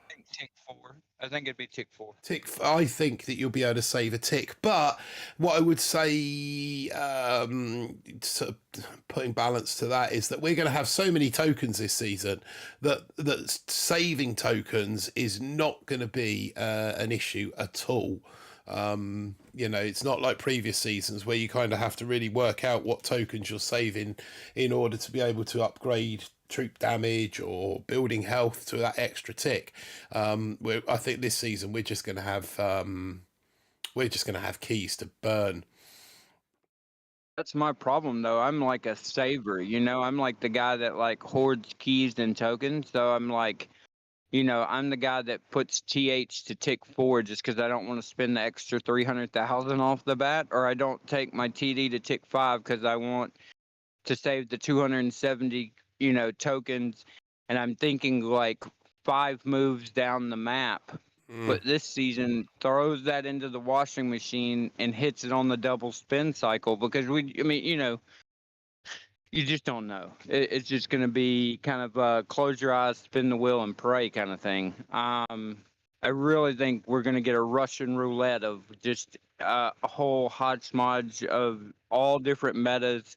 I think tick 4. I think it'd be tick 4. I think that you'll be able to save a tick, but what I would say, sort of putting balance to that, is that we're going to have so many tokens this season that saving tokens is not going to be an issue at all. It's not like previous seasons where you kind of have to really work out what tokens you're saving in order to be able to upgrade troop damage or building health to that extra tick. I think this season we're just going to have keys to burn. That's my problem, though. I'm like a saver, I'm like the guy that like hoards keys and tokens. So I'm like, I'm the guy that puts TH to tick 4 just because I don't want to spend the extra 300,000 off the bat, or I don't take my TD to tick 5 because I want to save the 270, tokens. And I'm thinking like 5 moves down the map. But this season throws that into the washing machine and hits it on the double spin cycle because you just don't know. It's just going to be kind of close your eyes, spin the wheel, and pray kind of thing. I really think we're going to get a Russian roulette of just a whole hodgepodge of all different metas,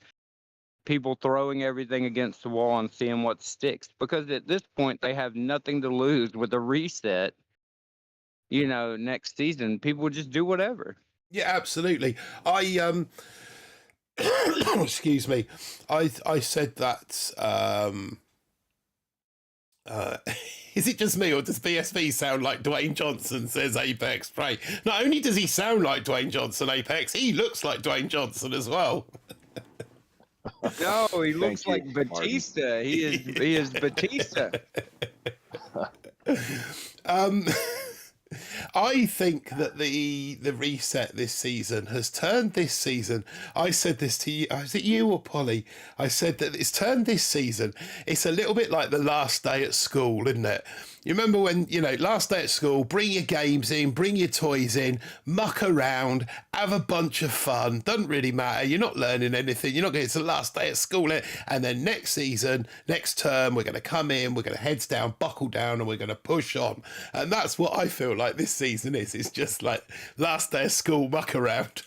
people throwing everything against the wall and seeing what sticks. Because at this point, they have nothing to lose with a reset. Next season, people would just do whatever. Yeah, absolutely. Excuse me. I said that. Is it just me, or does BSV sound like Dwayne Johnson? Says Apex Pray. Not only does he sound like Dwayne Johnson, Apex, he looks like Dwayne Johnson as well. No, he looks like Batista. He is Batista. I think that the reset this season has turned this season. I said this to you. Was it you or Polly? I said that it's turned this season. It's a little bit like the last day at school, isn't it? You remember when, last day at school, bring your games in, bring your toys in, muck around, have a bunch of fun. Doesn't really matter. You're not learning anything. You're not getting, it's the last day at school. And then next season, next term, we're going to come in, we're going to heads down, buckle down, and we're going to push on. And that's what I feel like this season is. It's just like last day of school, muck around.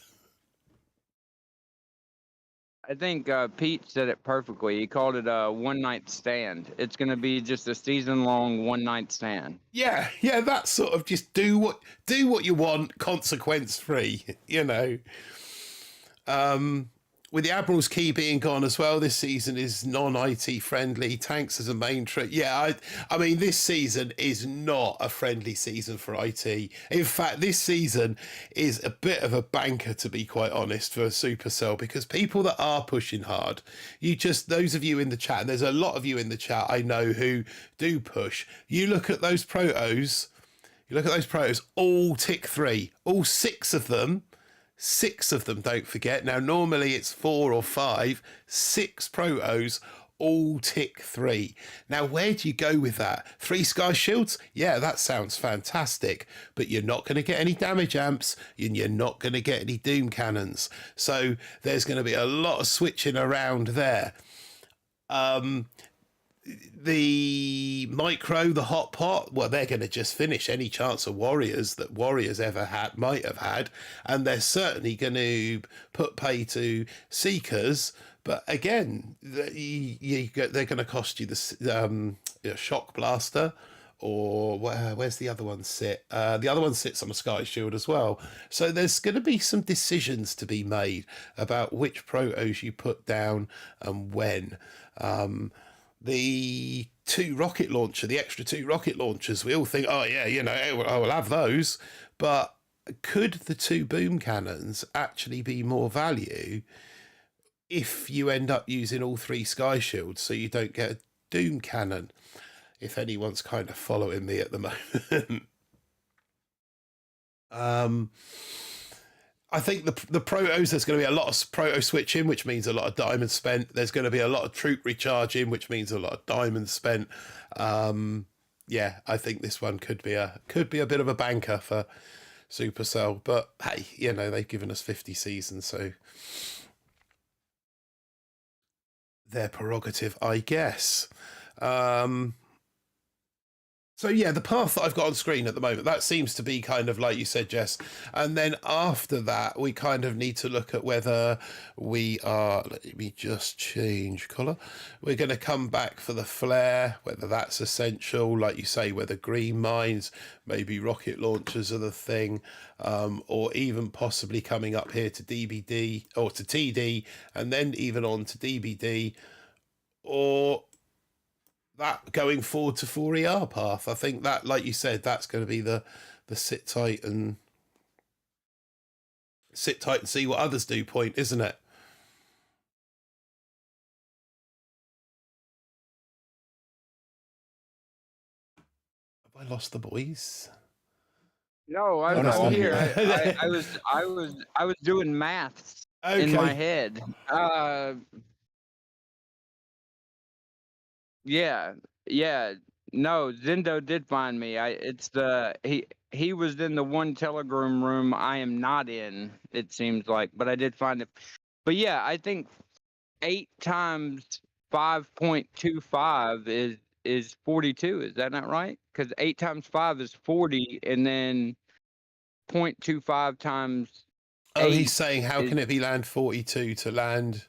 I think Pete said it perfectly. He called it a one-night stand. It's going to be just a season-long one-night stand. Yeah, that's sort of just do what you want, consequence-free, With the Admiral's Key being gone as well, this season is non-IT friendly. Tanks as a main trick. Yeah, I mean, this season is not a friendly season for IT. In fact, this season is a bit of a banker, to be quite honest, for Supercell, because people that are pushing hard, those of you in the chat, and there's a lot of you in the chat I know who do push, you look at those protos, all tick 3, all 6 of them, don't forget. Now, normally it's 4 or 5, 6 protos, all tick 3. Now, where do you go with that? 3 Sky Shields? Yeah, that sounds fantastic, but you're not going to get any damage amps and you're not going to get any Doom Cannons. So there's going to be a lot of switching around there. The micro, the hot pot, well, they're going to just finish any chance of warriors that warriors might have had, and they're certainly going to put pay to seekers. But again, they're going to cost you the shock blaster, or where's the other one sit? The other one sits on a Sky Shield as well. So there's going to be some decisions to be made about which protos you put down and when. The extra 2 rocket launchers, we all think, oh yeah, I will have those. But could the 2 boom cannons actually be more value if you end up using all 3 Sky Shields so you don't get a Doom Cannon? If anyone's kind of following me at the moment. I think the protos, there's going to be a lot of proto switching, which means a lot of diamonds spent. There's going to be a lot of troop recharging, which means a lot of diamonds spent. Yeah, I think this one could be a bit of a banker for Supercell. But hey, they've given us 50 seasons, so their prerogative, I guess. So yeah, the path that I've got on screen at the moment, that seems to be kind of like you said, Jess. And then after that, we kind of need to look at whether we are, let me just change colour. We're going to come back for the flare, whether that's essential, like you say, whether green mines, maybe rocket launchers are the thing, or even possibly coming up here to DBD or to TD, and then even on to DBD, or that going forward to 4ER path. I think that, like you said, that's going to be the sit tight and see what others do point, isn't it? Have I lost the boys? No, I'm here. I was doing maths in my head. Yeah. No, Zendo did find me. He was in the one Telegram room I am not in, it seems like, but I did find it. But yeah, I think 8 times 5.25 is 42. Is that not right? Because 8 times 5 is 40, and then 0.25 times. Oh, he's saying how can it be land 42 to land?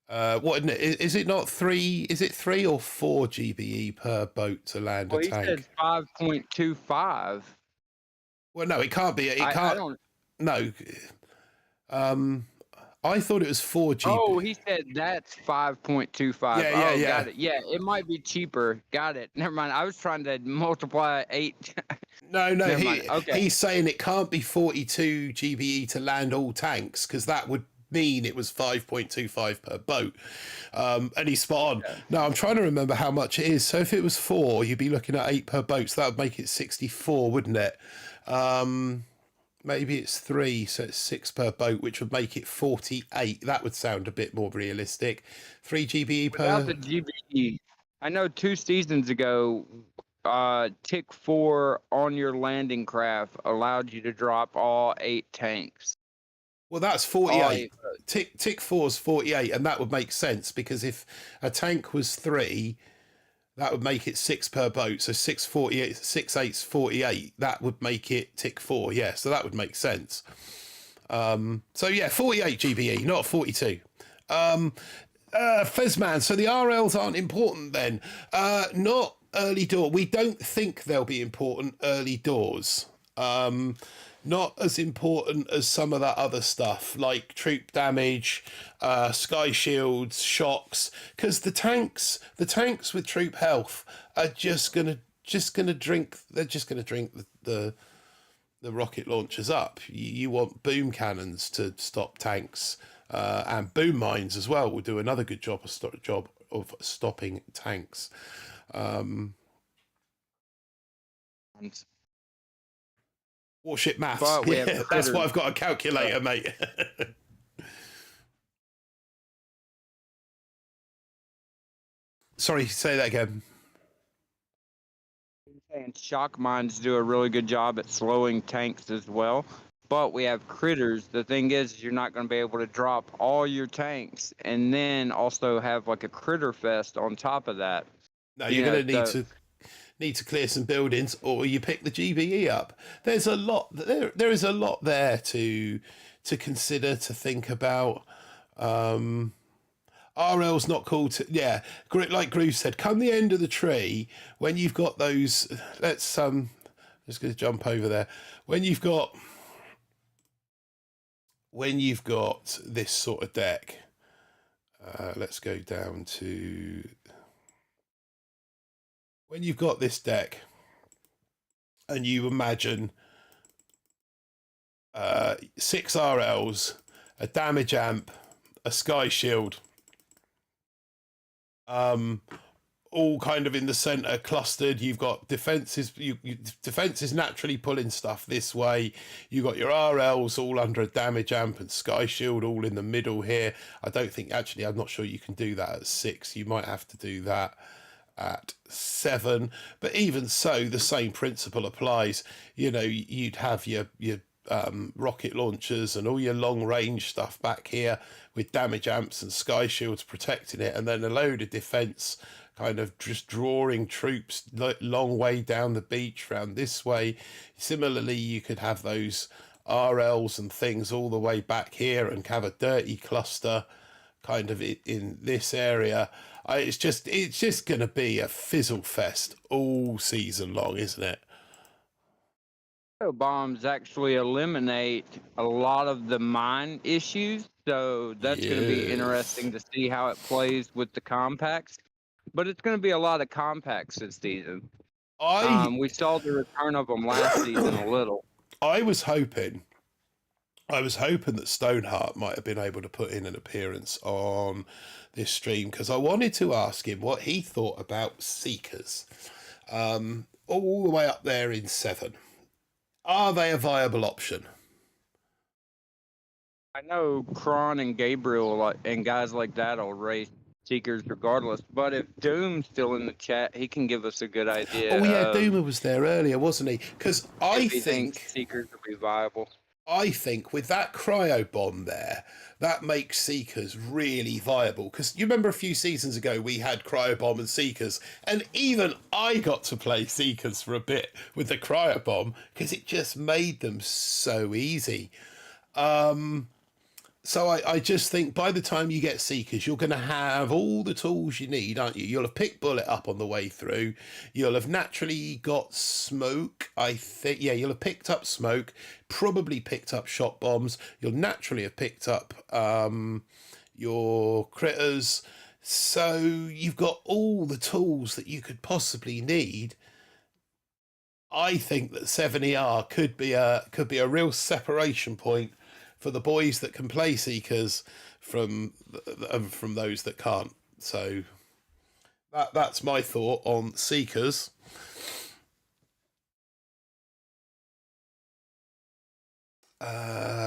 What is it not 3? Is it 3 or 4 GBE per boat to land a tank? He said 5.25. Well, no, it can't be. It can't. I don't. No. I thought it was 4 GB. Oh, he said that's 5.25. Yeah. Got it. Yeah, it might be cheaper. Got it. Never mind. I was trying to multiply 8. No. He's saying it can't be 42 GBE to land all tanks, because that would mean it was 5.25 per boat. And he's spot on. Yeah. Now, I'm trying to remember how much it is. So if it was 4, you'd be looking at 8 per boat. So that would make it 64, wouldn't it? Maybe it's 3, so it's 6 per boat, which would make it 48. That would sound a bit more realistic. 3 GBE per. Without the GBE, I know 2 seasons ago, Tick 4 on your landing craft allowed you to drop all 8 tanks. Well, that's 48. Tick 4 is 48, and that would make sense, because if a tank was 3, that would make it 6 per boat. So 6 48, 6 8's 48. That would make it Tick 4. Yeah, so that would make sense. So yeah, 48 GBE, not 42. Fezman, so the RLs aren't important then? Not early door. We don't think they'll be important early doors. Not as important as some of that other stuff, like troop damage, sky shields, shocks, because the tanks with troop health are just gonna drink. They're just gonna drink the rocket launchers up. You want boom cannons to stop tanks, and boom mines as well will do another good job of stopping tanks. Warship maths. Yeah, that's why I've got a calculator, mate. Sorry, say that again. And shock mines do a really good job at slowing tanks as well. But we have critters. The thing is you're not going to be able to drop all your tanks and then also have like a critter fest on top of that. No, you're going to need to clear some buildings, or you pick the GBE up. There's a lot there is a lot there to consider, to think about. RL's not cool to, yeah, like Groove said, come the end of the tree when you've got those, let's just going to jump over there, when you've got this sort of deck, let's go down to when you've got this deck and you imagine 6 RLs, a damage amp, a sky shield, all kind of in the center, clustered. You've got defenses. Defense is naturally pulling stuff this way. You got your RLs all under a damage amp and sky shield all in the middle here. I don't think, actually, I'm not sure you can do that at 6. You might have to do that at 7. But even so, the same principle applies. You know, you'd have your rocket launchers and all your long range stuff back here with damage amps and sky shields protecting it, and then a load of defense kind of just drawing troops long way down the beach round this way. Similarly, you could have those RLs and things all the way back here and have a dirty cluster kind of in this area. It's just going to be a fizzle fest all season long, isn't it? Bombs actually eliminate a lot of the mine issues, so that's going to be interesting to see how it plays with the compacts. but it's going to be a lot of compacts this season. I We saw the return of them last season a little. I was hoping that Stoneheart might have been able to put in an appearance on this stream, because I wanted to ask him what he thought about Seekers, all the way up there in 7. Are they a viable option? I know Kron and Gabriel and guys like that will race Seekers regardless, but if Doom's still in the chat, he can give us a good idea. Oh yeah, Doomer was there earlier, wasn't he? Because I think Seekers will be viable. I think with that cryo bomb there, that makes Seekers really viable. Because you remember a few seasons ago we had cryo bomb and Seekers, and even I got to play Seekers for a bit with the cryo bomb because it just made them so easy. So I just think by the time you get Seekers, you're going to have all the tools you need, aren't you? You'll have picked Bullet up on the way through. You'll have naturally got Smoke, I think. Yeah, you'll have picked up Smoke, probably picked up Shot Bombs. You'll naturally have picked up your Critters. So you've got all the tools that you could possibly need. I think that 7ER could be a real separation point for the boys that can play Seekers from those that can't. So that's my thought on Seekers.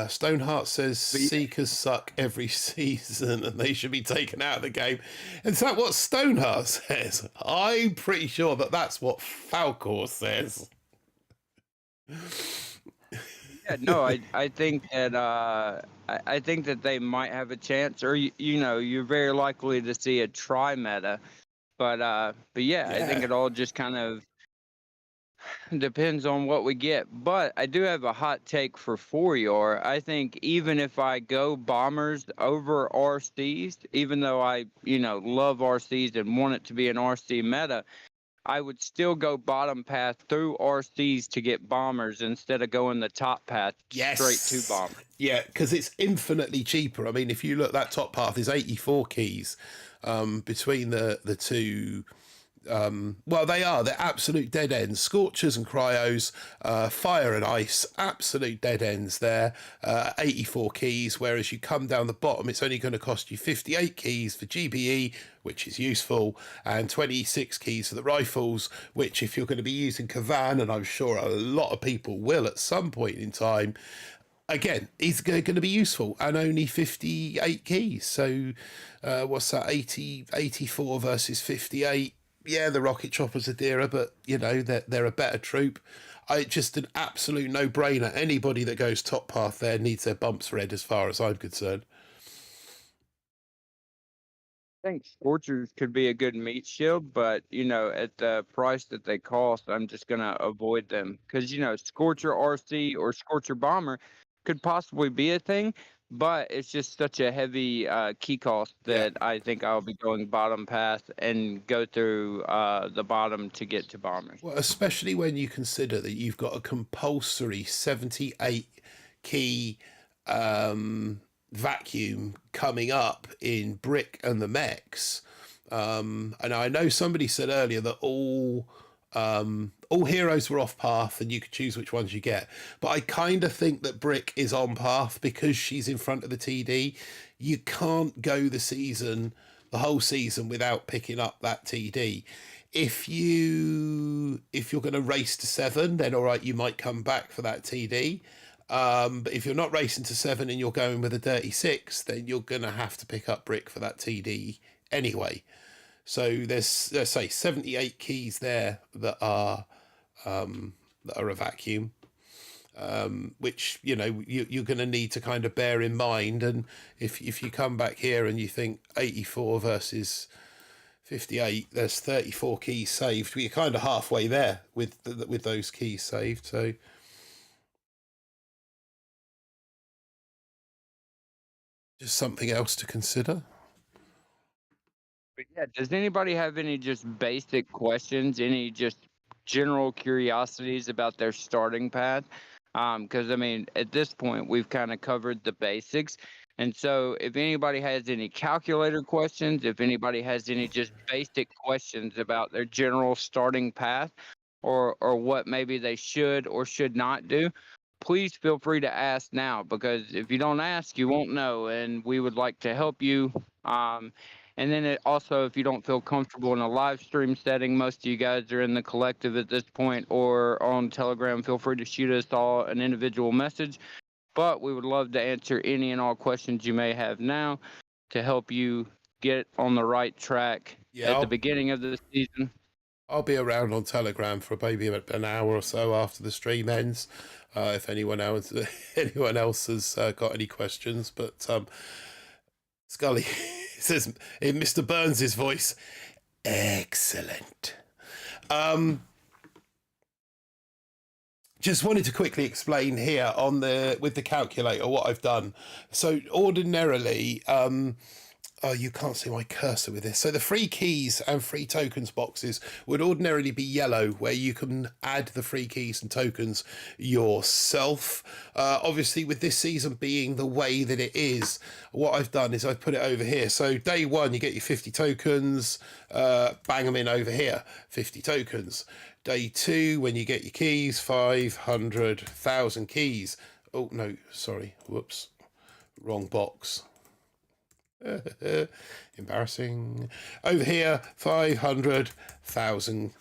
Stoneheart says Seekers suck every season and they should be taken out of the game. Is that what Stoneheart says? I'm pretty sure that that's what Falcor says. Yeah, no, I think that I think that they might have a chance, or you're very likely to see a tri-meta, but yeah, I think it all just kind of depends on what we get. But I do have a hot take for 4-yard. I think even if I go Bombers over RCs, even though I love RCs and want it to be an RC meta, I would still go bottom path through RCs to get Bombers instead of going the top path straight to Bombers. Yeah, because it's infinitely cheaper. I mean, if you look, that top path is 84 keys between the two. Well, they're absolute dead ends. Scorchers and Cryos, Fire and Ice, absolute dead ends there. 84 keys, whereas you come down the bottom, it's only going to cost you 58 keys for GBE, which is useful, and 26 keys for the rifles, which if you're going to be using Kavan, and I'm sure a lot of people will at some point in time, again, is going to be useful, and only 58 keys. So what's that, 84 versus 58? Yeah, the rocket choppers are dearer, but they're a better troop. Just an absolute no-brainer. Anybody that goes top path there needs their bumps read, as far as I'm concerned. I think Scorchers could be a good meat shield, but at the price that they cost, I'm just gonna avoid them because Scorcher RC or Scorcher Bomber could possibly be a thing, but it's just such a heavy key cost that I think I'll be going bottom path and go through the bottom to get to Bombers. Well, especially when you consider that you've got a compulsory 78 key vacuum coming up in Brick and the Mechs. And I know somebody said earlier that all heroes were off path and you could choose which ones you get, but I kind of think that Brick is on path because she's in front of the TD. You can't go the whole season without picking up that TD. If you're going to race to 7, then all right, you might come back for that TD. But if you're not racing to 7 and you're going with a dirty 6, then you're going to have to pick up Brick for that TD anyway. So there's, let's say, 78 keys there that are a vacuum, which you're going to need to kind of bear in mind. And if you come back here and you think 84 versus 58, there's 34 keys saved. You're kind of halfway there with those keys saved. So just something else to consider. But yeah, does anybody have any just basic questions, any just general curiosities about their starting path? Because I mean, at this point, we've kind of covered the basics. And so if anybody has any calculator questions, if anybody has any just basic questions about their general starting path, or what maybe they should or should not do, please feel free to ask now, because if you don't ask, you won't know, and we would like to help you. And then also, if you don't feel comfortable in a live stream setting, most of you guys are in the collective at this point or on Telegram, feel free to shoot us all an individual message. But we would love to answer any and all questions you may have now to help you get on the right track at the beginning of the season. I'll be around on Telegram for maybe an hour or so after the stream ends, if anyone else has got any questions. But Scully says in Mr. Burns's voice, excellent. Just wanted to quickly explain here with the calculator what I've done. So ordinarily, oh, you can't see my cursor with this. So the free keys and free tokens boxes would ordinarily be yellow, where you can add the free keys and tokens yourself. Obviously, with this season being the way that it is, what I've done is I've put it over here. So day one, you get your 50 tokens, bang them in over here, 50 tokens. Day two, when you get your keys, 500,000 keys. Oh, no, sorry. Whoops. Wrong box. Embarrassing. Over here, 500,000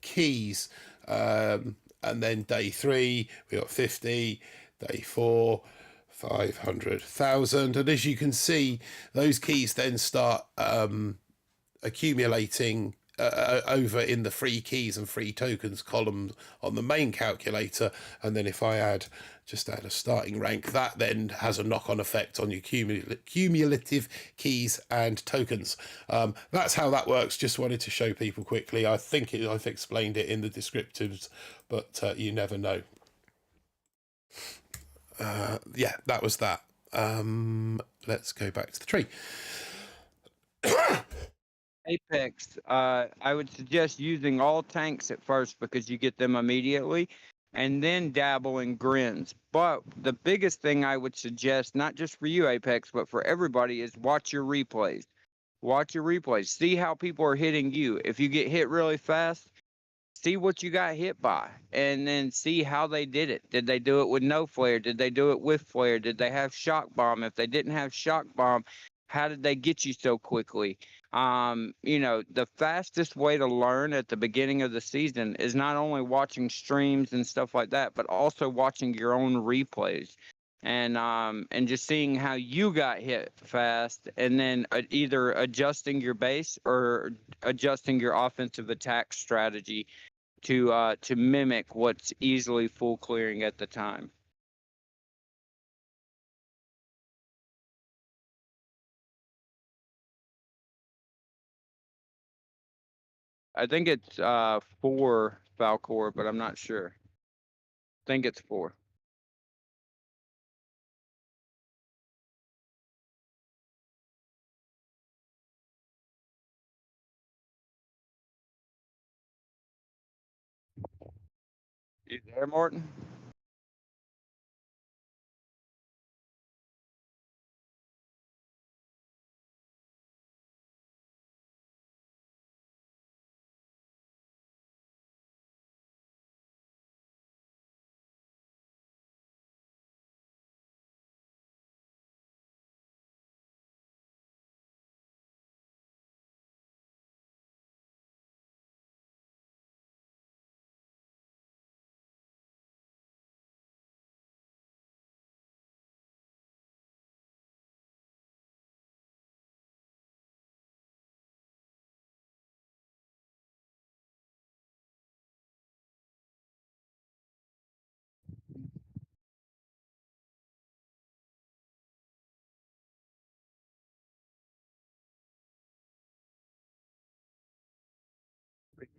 keys. And then day three, we got 50. Day four, 500,000. And as you can see, those keys then start accumulating over in the free keys and free tokens column on the main calculator. And then if I just add a starting rank, that then has a knock-on effect on your cumulative keys and tokens. That's how that works. Just wanted to show people quickly. I think I've explained it in the descriptives, but you never know. Yeah, that was that. Let's go back to the tree. Apex, I would suggest using all tanks at first because you get them immediately, and then dabble in grins. But the biggest thing I would suggest, not just for you, Apex, but for everybody, is watch your replays. Watch your replays. See how people are hitting you. If you get hit really fast, see what you got hit by, and then see how they did it. Did they do it with no flare? Did they do it with flare? Did they have shock bomb? If they didn't have shock bomb, how did they get you so quickly? The fastest way to learn at the beginning of the season is not only watching streams and stuff like that, but also watching your own replays and just seeing how you got hit fast, and then either adjusting your base or adjusting your offensive attack strategy to mimic what's easily full clearing at the time. I think it's 4 Falcor, but I'm not sure. I think it's 4. You there, Martin?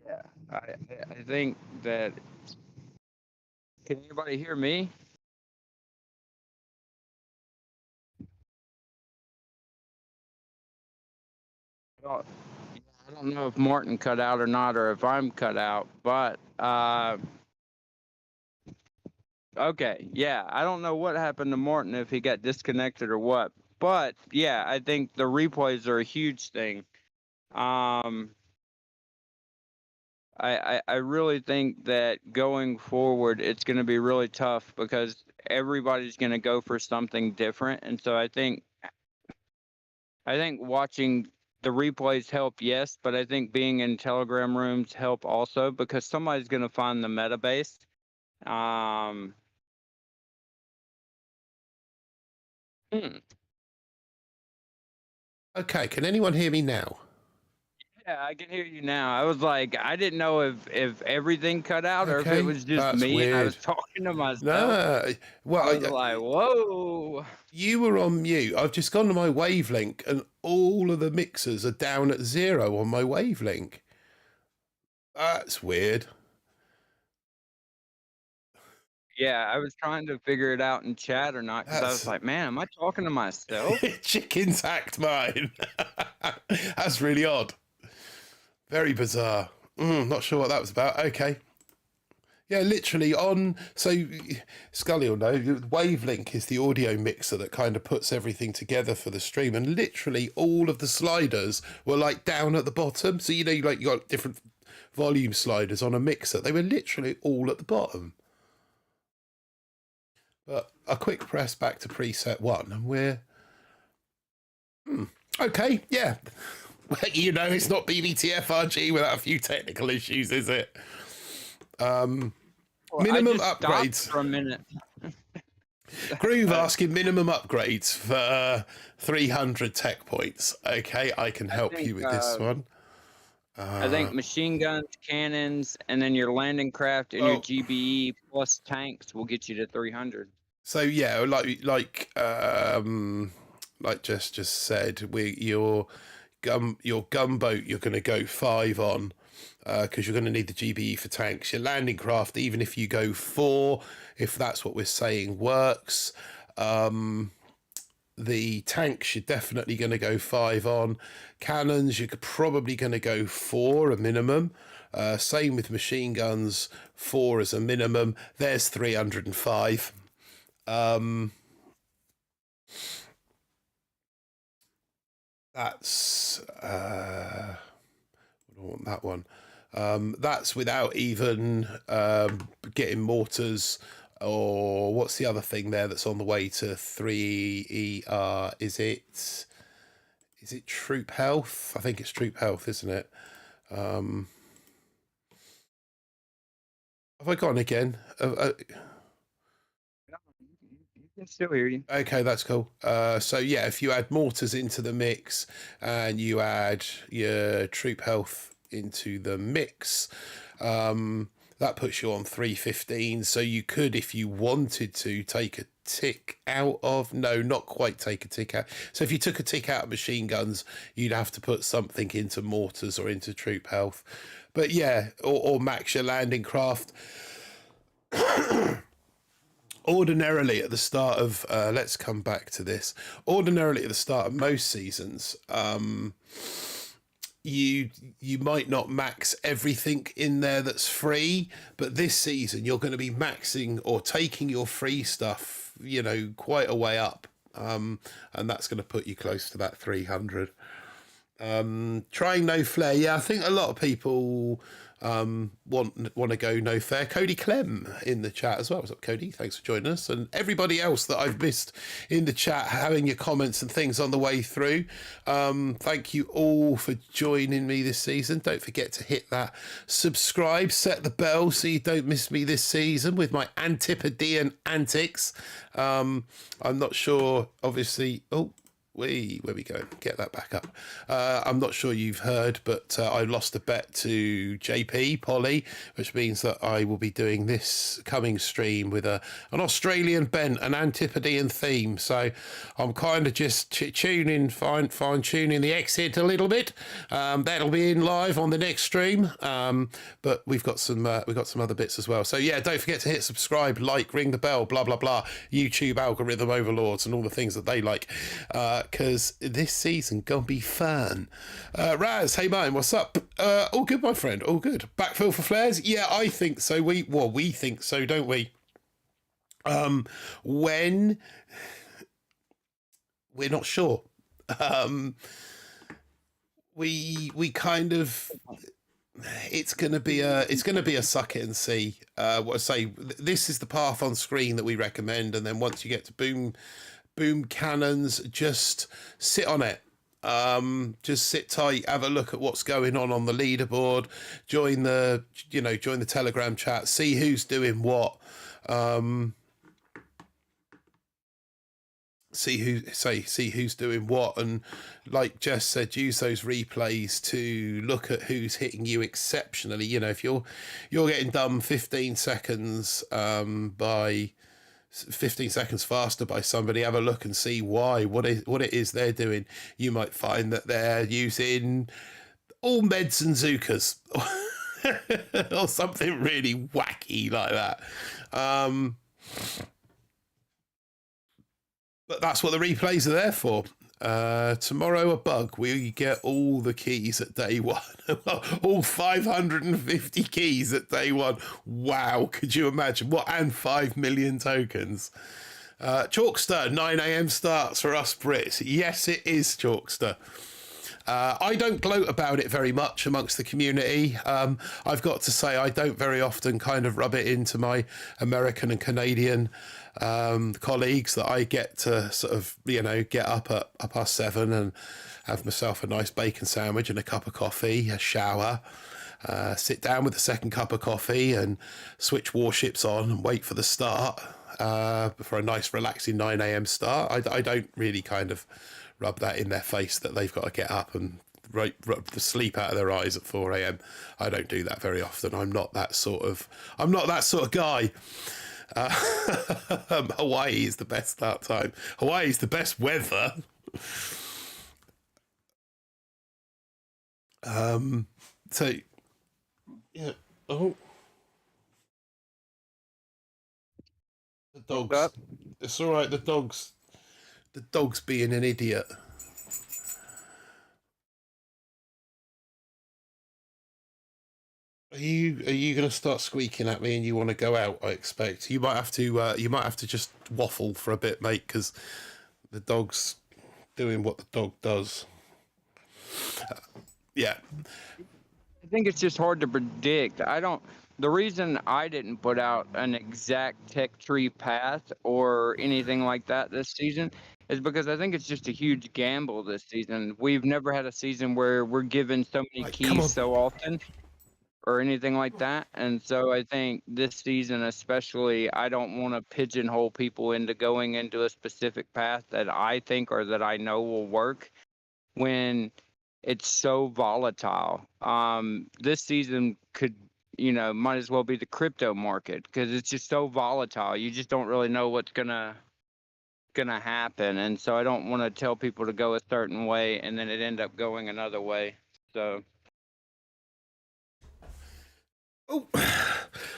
Yeah, I think that. Can anybody hear me? I don't know if Martin cut out or not, or if I'm cut out, but Okay, yeah, I don't know what happened to Morton, if he got disconnected or what, but yeah, I think the replays are a huge thing. I really think that going forward, it's going to be really tough because everybody's going to go for something different, and so I think watching the replays help, yes, but I think being in Telegram rooms help also, because somebody's going to find the meta base. Okay, can anyone hear me now? Yeah, I can hear you now. I was like, I didn't know if everything cut out or if it Okay, was just that's me and I was weird. talking to myself. No, well, I was like, whoa. you were on mute. I've just gone to my wavelength and all of the mixers are down at 0 on my wavelength. That's weird. Yeah, I was trying to figure it out in chat or not, because I was like, man, am I talking to myself? Chickens hacked mine. That's really odd. Very bizarre. Not sure what that was about. Okay. Yeah, literally on. So Scully will know. Wavelink is the audio mixer that kind of puts everything together for the stream, and literally all of the sliders were like down at the bottom. So you got different volume sliders on a mixer. They were literally all at the bottom. But a quick press back to preset 1, and we're okay. Yeah. It's not BBTFRG without a few technical issues, is it? Minimum upgrades for a minute. Groove asking minimum upgrades for 300 tech points. Okay, I can help you with this one. I think machine guns, cannons, and then your landing craft and your GBE plus tanks will get you to 300. So yeah, like Jess just said, your gunboat you're going to go 5 on, because you're going to need the GBE for tanks. Your landing craft, even if you go 4, if that's what we're saying works. The tanks you're definitely going to go 5 on. Cannons you're probably going to go 4 a minimum. Same with machine guns, 4 as a minimum. There's 305. That's I don't want that one. That's without even getting mortars, or what's the other thing there that's on the way to 3ER? Is it troop health? I think it's troop health, isn't it? Have I gone again? I can still hear you. Okay, that's cool. So yeah, if you add mortars into the mix and you add your troop health into the mix, that puts you on 315. So you could, if you wanted to, take a tick out of, no, not quite take a tick out. So if you took a tick out of machine guns, you'd have to put something into mortars or into troop health. But yeah, or max your landing craft. Ordinarily at the start of, let's come back to this. Ordinarily at the start of most seasons, you might not max everything in there that's free, but this season you're going to be maxing or taking your free stuff, quite a way up, and that's going to put you close to that 300. Trying no flare, yeah, I think a lot of people want to go no fair. Cody Clem in the chat as well. What's up, Cody? Thanks for joining us, and everybody else that I've missed in the chat, having your comments and things on the way through. Thank you all for joining me this season. Don't forget to hit that subscribe, set the bell so you don't miss me this season with my Antipodean antics. I'm not sure, obviously. Where we go? Get that back up. I'm not sure you've heard, but I lost a bet to JP Polly, which means that I will be doing this coming stream with an Australian bent, an Antipodean theme. So I'm kind of just fine tuning the exit a little bit. That'll be in live on the next stream. But we've got some other bits as well. So yeah, don't forget to hit subscribe, like, ring the bell, blah blah blah. YouTube algorithm overlords and all the things that they like. Because this season gonna be fun. Raz, hey man, what's up? All good, my friend, all good. Backfill for flares? Yeah, I think so. We think so, don't we? When we're not sure. We kind of, it's gonna be a suck it and see. What I say, this is the path on screen that we recommend, and then once you get to boom cannons, just sit on it. Just sit tight, have a look at what's going on the leaderboard, join the Telegram chat, see who's doing what. See who's doing what, and like Jess said, use those replays to look at who's hitting you exceptionally. If you're getting done 15 seconds by 15 seconds faster by somebody, have a look and see why, what it is they're doing. You might find that they're using all meds and Zukas or something really wacky like that. But that's what the replays are there for. Tomorrow, a bug. We get all the keys at day one. All 550 keys at day one. Wow, could you imagine? What? And 5 million tokens. Chalkster, 9 a.m. starts for us Brits. Yes, it is, Chalkster. I don't gloat about it very much amongst the community. I've got to say, I don't very often kind of rub it into my American and Canadian colleagues that I get to sort of, get up at 7:30 and have myself a nice bacon sandwich and a cup of coffee, a shower, sit down with a second cup of coffee and switch warships on and wait for the start for a nice relaxing 9 a.m. start. I don't really kind of rub that in their face that they've got to get up and rub the sleep out of their eyes at 4 a.m. I don't do that very often. I'm not that sort of guy. Hawaii is the best start time. Hawaii is the best weather. So yeah. Oh, the dogs. It's all right. The dog's being an idiot. Are you going to start squeaking at me and you want to go out? I expect you might have to just waffle for a bit, mate, because the dog's doing what the dog does. Yeah. I think it's just hard to predict. The reason I didn't put out an exact tech tree path or anything like that this season is because I think it's just a huge gamble this season. We've never had a season where we're given so many keys so often or anything like that. And so I think this season especially, I don't want to pigeonhole people into going into a specific path that I think or that I know will work when it's so volatile. This season could, might as well be the crypto market because it's just so volatile. You just don't really know what's gonna happen, and so I don't want to tell people to go a certain way and then it end up going another way. So. Oh,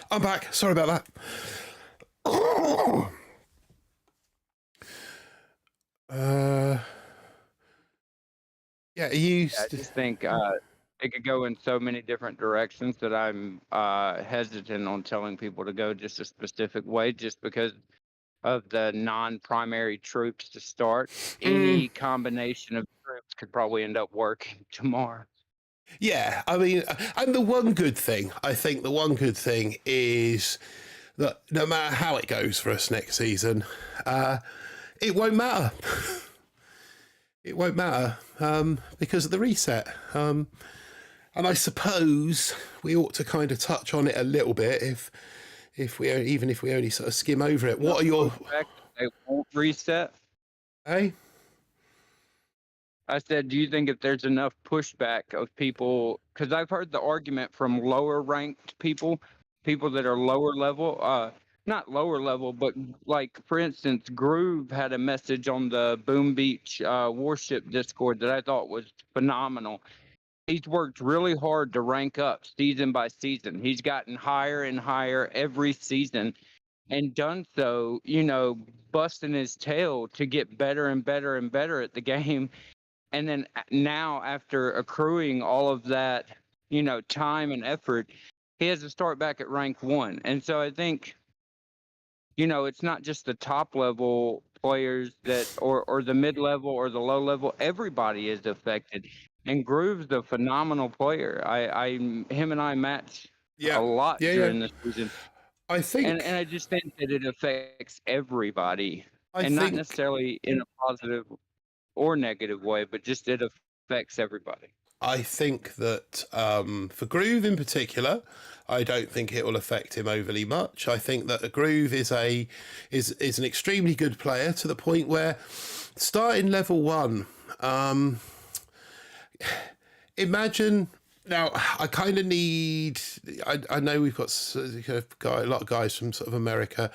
I'm back. Sorry about that. Yeah, I just think it could go in so many different directions that I'm hesitant on telling people to go just a specific way, just because of the non-primary troops to start. Any combination of troops could probably end up working tomorrow. Yeah, I mean, and the one good thing is that no matter how it goes for us next season, it won't matter. It won't matter because of the reset. And I suppose we ought to kind of touch on it a little bit if we only sort of skim over it. What are your... They won't reset? Hey? I said, do you think if there's enough pushback of people, because I've heard the argument from lower ranked people that are lower level, not lower level, but like, for instance, Groove had a message on the Boom Beach Warship Discord that I thought was phenomenal. He's worked really hard to rank up season by season. He's gotten higher and higher every season and done so, busting his tail to get better and better and better at the game. And then now, after accruing all of that, time and effort, he has to start back at rank 1. And so I think it's not just the top level players that, or the mid level or the low level. Everybody is affected. And Groove's a phenomenal player. Him and I match a lot during the season. I think, and I just think that it affects everybody, and not think necessarily in a positive or negative way, but just it affects everybody. I think that for Groove in particular, I don't think it will affect him overly much. I think that Groove is an extremely good player to the point where starting level 1, imagine. Now, I kind of need. I know we've got a lot of guys from sort of America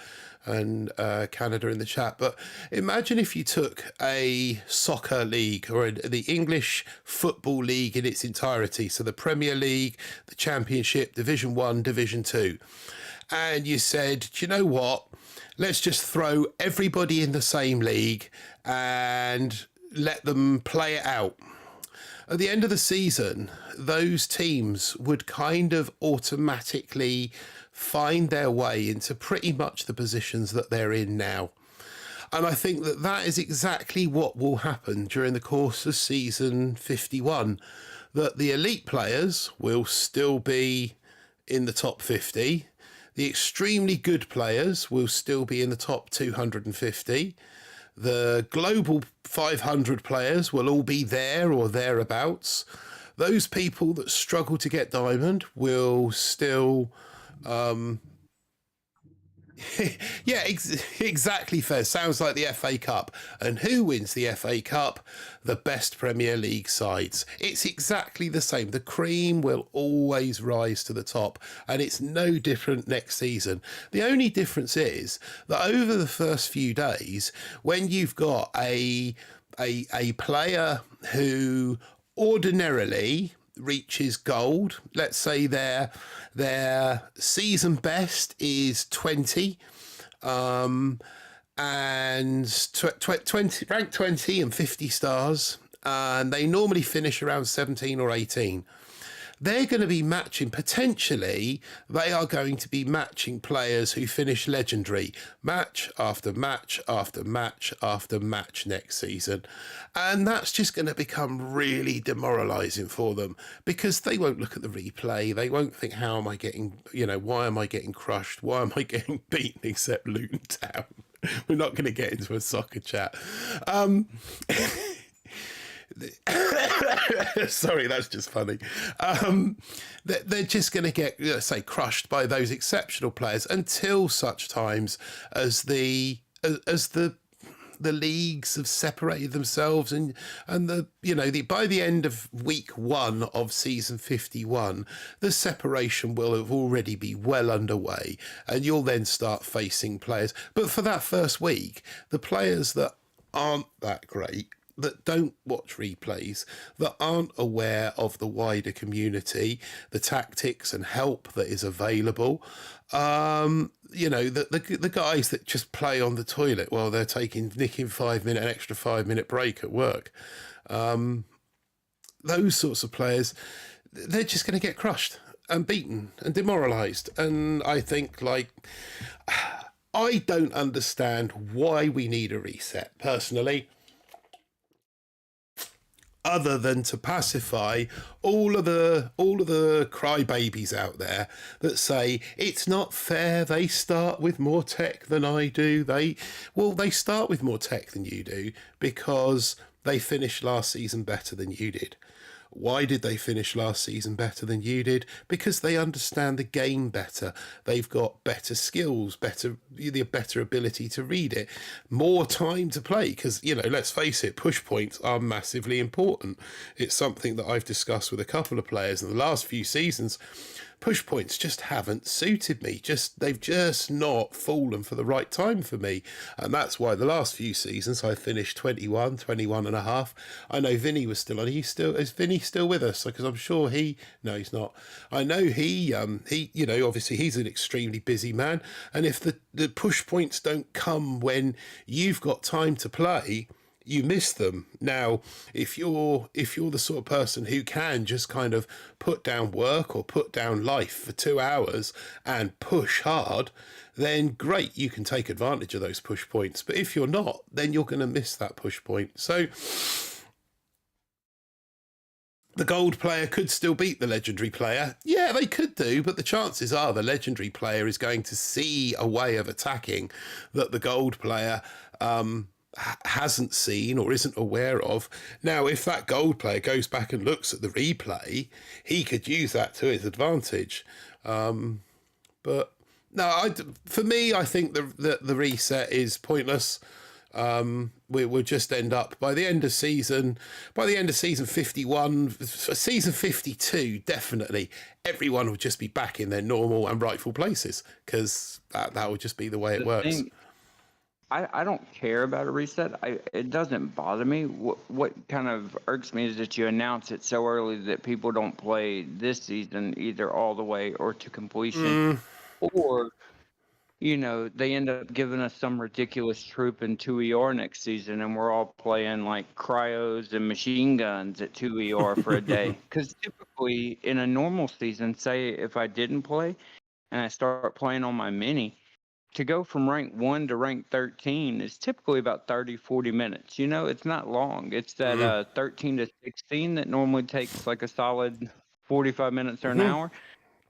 and Canada in the chat, but imagine if you took a soccer league or the English football league in its entirety, so the Premier League, the Championship, Division 1, Division 2, and you said, do you know what? Let's just throw everybody in the same league and let them play it out. At the end of the season, those teams would kind of automatically find their way into pretty much the positions that they're in now. And I think that that is exactly what will happen during the course of season 51, that the elite players will still be in the top 50. The extremely good players will still be in the top 250. The global 500 players will all be there or thereabouts. Those people that struggle to get diamond will still... yeah, exactly fair. Sounds like the FA Cup. And who wins the FA Cup? The best Premier League sides. It's exactly the same. The cream will always rise to the top, and it's no different next season. The only difference is that over the first few days, when you've got a player who ordinarily reaches gold, let's say their season best is 20, and 20 rank 20 and 50 stars, and they normally finish around 17 or 18. They're going to be matching, potentially, they are going to be matching players who finish legendary match after match after match after match next season. And that's just going to become really demoralising for them, because they won't look at the replay. They won't think, how am I getting, why am I getting crushed? Why am I getting beaten except Luton Town? We're not going to get into a soccer chat. Sorry, that's just funny. They're just going to get, say, crushed by those exceptional players until such times as the leagues have separated themselves, and by the end of week 1 of season 51, the separation will have already be well underway, and you'll then start facing players. But for that first week, the players that aren't that great, that don't watch replays, that aren't aware of the wider community, the tactics and help that is available, the guys that just play on the toilet while they're nicking an extra 5-minute break at work, those sorts of players, they're just going to get crushed and beaten and demoralised. And I think, I don't understand why we need a reset, personally, other than to pacify all of the crybabies out there that say it's not fair. They start with more tech than I do. They start with more tech than you do because they finished last season better than you did. Why did they finish last season better than you did? Because they understand the game better. They've got better skills, the better ability to read it, more time to play. Because, let's face it, push points are massively important. It's something that I've discussed with a couple of players in the last few seasons. Push points just haven't suited me. They've just not fallen for the right time for me. And that's why the last few seasons I finished 21 and a half. I know Vinny was still on. Is Vinny still with us? Because I'm sure no, he's not. I know he obviously he's an extremely busy man. And if the push points don't come when you've got time to play, you miss them. Now, if you're the sort of person who can just kind of put down work or put down life for 2 hours and push hard, then great, you can take advantage of those push points. But if you're not, then you're going to miss that push point. So the gold player could still beat the legendary player. Yeah, they could do, but the chances are the legendary player is going to see a way of attacking that the gold player hasn't seen or isn't aware of. Now, if that gold player goes back and looks at the replay, he could use that to his advantage. But no, for me, I think the reset is pointless. We'll just end up by the end of season 51, season 52, definitely everyone will just be back in their normal and rightful places, because that will just be the way it works. I don't care about a reset. It doesn't bother me. What kind of irks me is that you announce it so early that people don't play this season either all the way or to completion, or they end up giving us some ridiculous troop in 2 ER next season, and we're all playing like cryos and machine guns at 2 ER for a day. Because typically in a normal season, say if I didn't play and I start playing on my mini, to go from rank 1 to rank 13 is typically about 30-40 minutes. It's not long. It's that 13 to 16 that normally takes like a solid 45 minutes or an hour.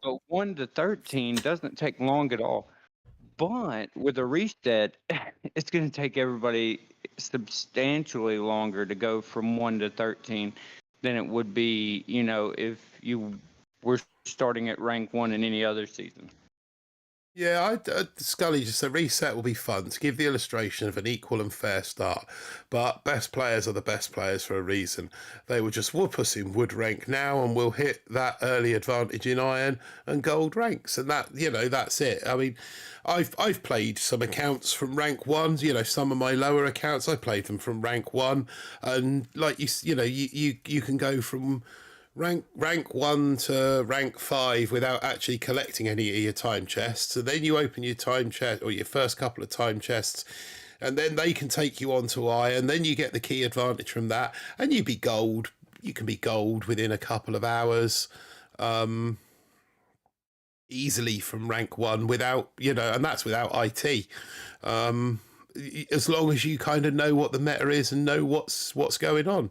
But 1 to 13 doesn't take long at all. But with a reset, it's going to take everybody substantially longer to go from 1 to 13 than it would be, if you were starting at rank 1 in any other season. Yeah, Scully just said reset will be fun to give the illustration of an equal and fair start, but best players are the best players for a reason. They will just whoop us in wood rank now, and we'll hit that early advantage in iron and gold ranks, and that's it. I mean, I've played some accounts from rank 1. Some of my lower accounts I played them from rank 1, and like you can go from rank 1 to rank 5 without actually collecting any of your time chests, and then you open your time chest or your first couple of time chests, and then they can take you on to iron, then you get the key advantage from that, and you can be gold within a couple of hours easily from rank 1 without, and that's without IT, as long as you kind of know what the meta is and know what's going on.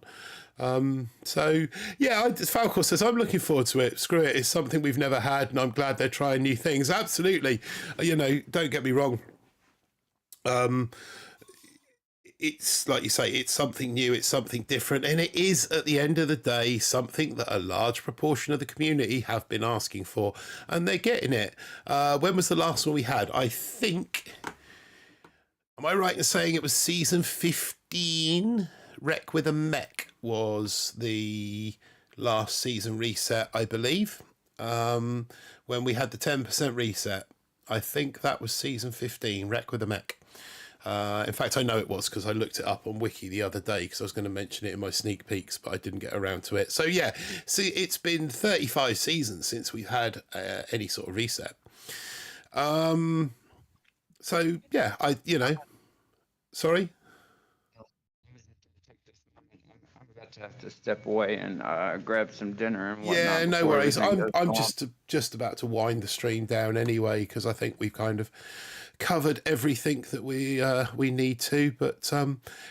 So yeah, Falcor says, I'm looking forward to it. Screw it. It's something we've never had, and I'm glad they're trying new things. Absolutely. Don't get me wrong. It's like you say, it's something new, it's something different, and it is, at the end of the day, something that a large proportion of the community have been asking for, and they're getting it. When was the last one we had? I think, am I right in saying it was season 15? Wreck with a Mech was the last season reset, I believe, when we had the 10% reset. I think that was season 15, Wreck with a Mech. In fact, I know it was because I looked it up on Wiki the other day because I was going to mention it in my sneak peeks, but I didn't get around to it. So yeah, see, it's been 35 seasons since we've had any sort of reset. So yeah, sorry? To have to step away and grab some dinner and whatnot. Yeah, no worries. I'm just about to wind the stream down anyway, because I think we've kind of covered everything that we need to. But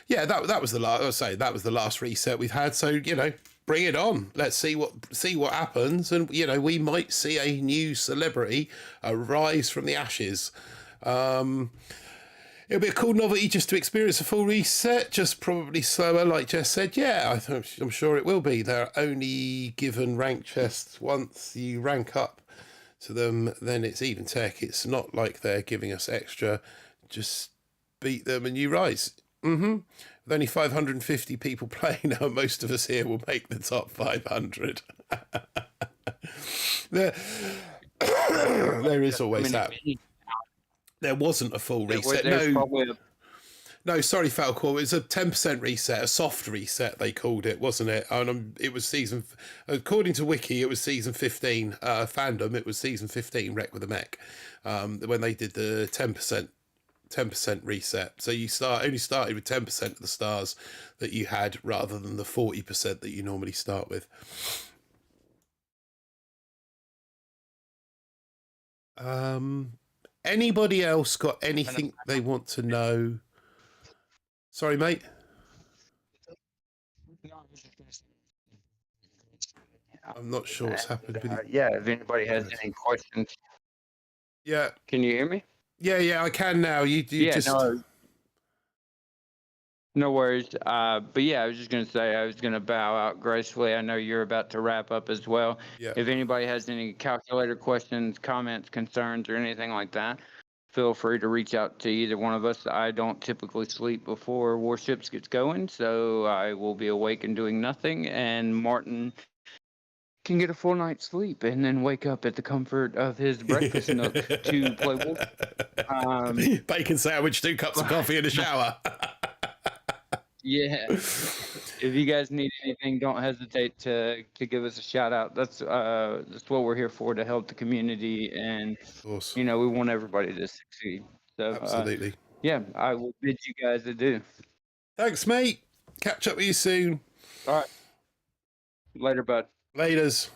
yeah, that was the last. I'll say that was the last reset we've had. So bring it on. Let's see what happens, and we might see a new celebrity arise from the ashes. It'll be a cool novelty just to experience a full reset, just probably slower, like Jess said. Yeah, I'm sure it will be. They're only given rank chests once you rank up to them, then it's even tech. It's not like they're giving us extra. Just beat them and you rise. With only 550 people playing now, most of us here will make the top 500. There is always that. There wasn't a full reset. No, sorry, Falcor. It was a 10% reset, a soft reset, they called it, wasn't it? And it was according to Wiki, it was season 15. Fandom, it was season 15, Wreck with a Mech, when they did the 10% 10% reset. So you only started with 10% of the stars that you had rather than the 40% that you normally start with. Anybody else got anything they want to know? Sorry, mate. I'm not sure what's happened with you. Yeah, if anybody has any questions. Yeah. Can you hear me? Yeah, I can now. You just... No worries. But yeah, I was just going to say, I was going to bow out gracefully. I know you're about to wrap up as well. Yeah. If anybody has any calculator questions, comments, concerns, or anything like that, feel free to reach out to either one of us. I don't typically sleep before Warships gets going, so I will be awake and doing nothing. And Martin can get a full night's sleep and then wake up at the comfort of his breakfast nook to play Wolf. Bacon sandwich, 2 cups of coffee in the shower. Yeah. If you guys need anything, don't hesitate to give us a shout out. That's what we're here for, to help the community, and Awesome. we want everybody to succeed. So absolutely. Yeah, I will bid you guys adieu. Thanks, mate. Catch up with you soon. All right. Later, bud. Laters.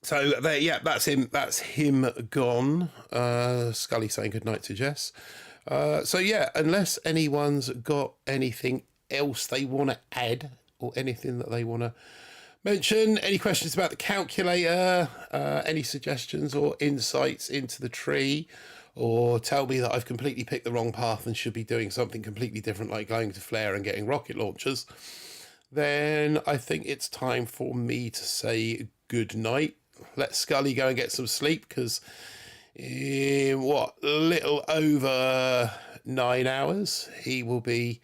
So there, yeah, that's him. That's him gone. Scully saying goodnight to Jess. So yeah, unless anyone's got anything else they want to add or anything that they want to mention, any questions about the calculator, any suggestions or insights into the tree, or tell me that I've completely picked the wrong path and should be doing something completely different, like going to Flare and getting rocket launchers, then I think it's time for me to say good night. Let Scully go and get some sleep, because in little over 9 hours he will be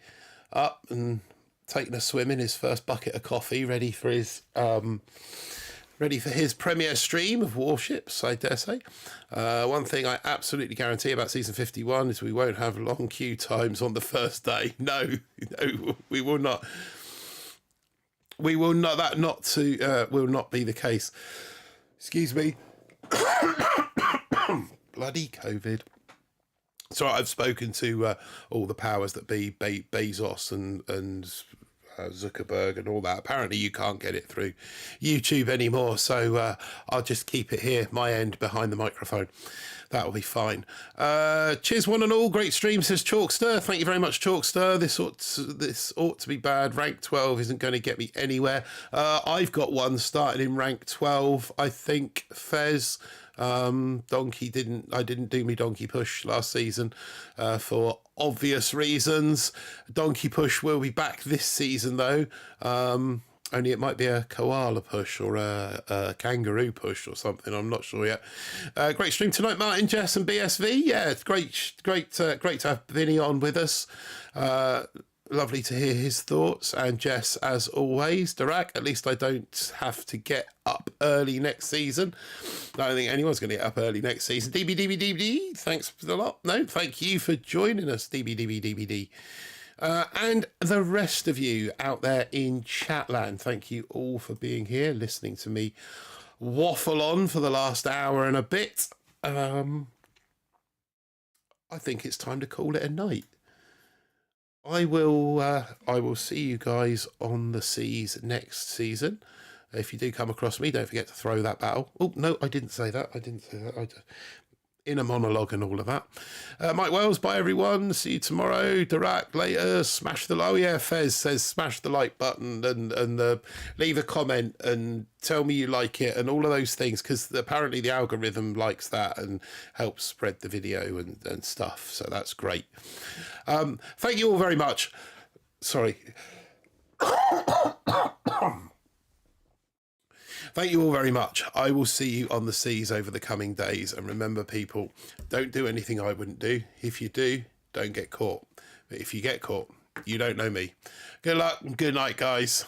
up and taking a swim in his first bucket of coffee, ready for his premiere stream of Warships, I dare say. One thing I absolutely guarantee about season 51 is we won't have long queue times on the first day. No, we will not. We will not. That will not be the case. Excuse me. Bloody COVID. So I've spoken to all the powers that be, Bezos and Zuckerberg and all that. Apparently you can't get it through YouTube anymore, so I'll just keep it here, my end, behind the microphone. That'll be fine. Cheers one and all. Great stream, says Chalkster. Thank you very much, Chalkster. This ought to be bad. Rank 12 isn't going to get me anywhere. I've got one started in rank 12, I think. Fez. Donkey I didn't do me donkey push last season for obvious reasons. Donkey push will be back this season though. Only it might be a koala push or a kangaroo push or something. I'm not sure yet. Great stream tonight, Martin, Jess, and BSV. Yeah, it's great to have Vinny on with us. Lovely to hear his thoughts. And Jess, as always. Dirac, at least I don't have to get up early next season. I don't think anyone's going to get up early next season. DBDBDBD, thanks a lot. No, thank you for joining us, DBDBDBD. And the rest of you out there in Chatland, thank you all for being here, listening to me waffle on for the last hour and a bit. I think it's time to call it a night. I will see you guys on the seas next season. If you do come across me, don't forget to throw that battle. Oh, no, I didn't say that. Inner monologue and all of that. Mike Wells, bye everyone. See you tomorrow. Dirac, later. Smash the like. Oh yeah, Fez says smash the like button and leave a comment and tell me you like it and all of those things, because apparently the algorithm likes that and helps spread the video and stuff. So that's great. Thank you all very much. Sorry. Thank you all very much. I will see you on the seas over the coming days. And remember, people, don't do anything I wouldn't do. If you do, don't get caught. But if you get caught, you don't know me. Good luck and good night, guys.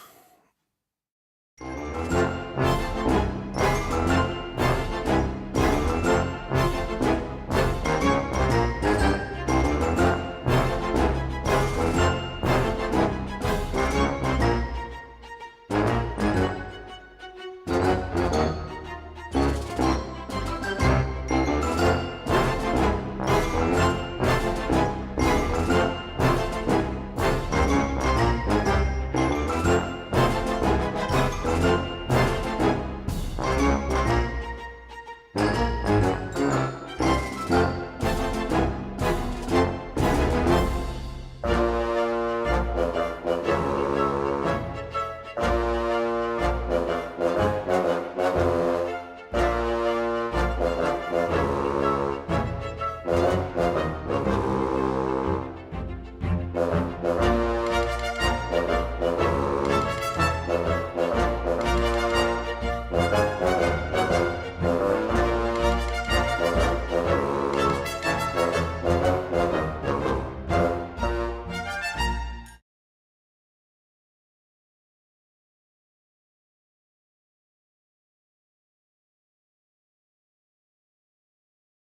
you.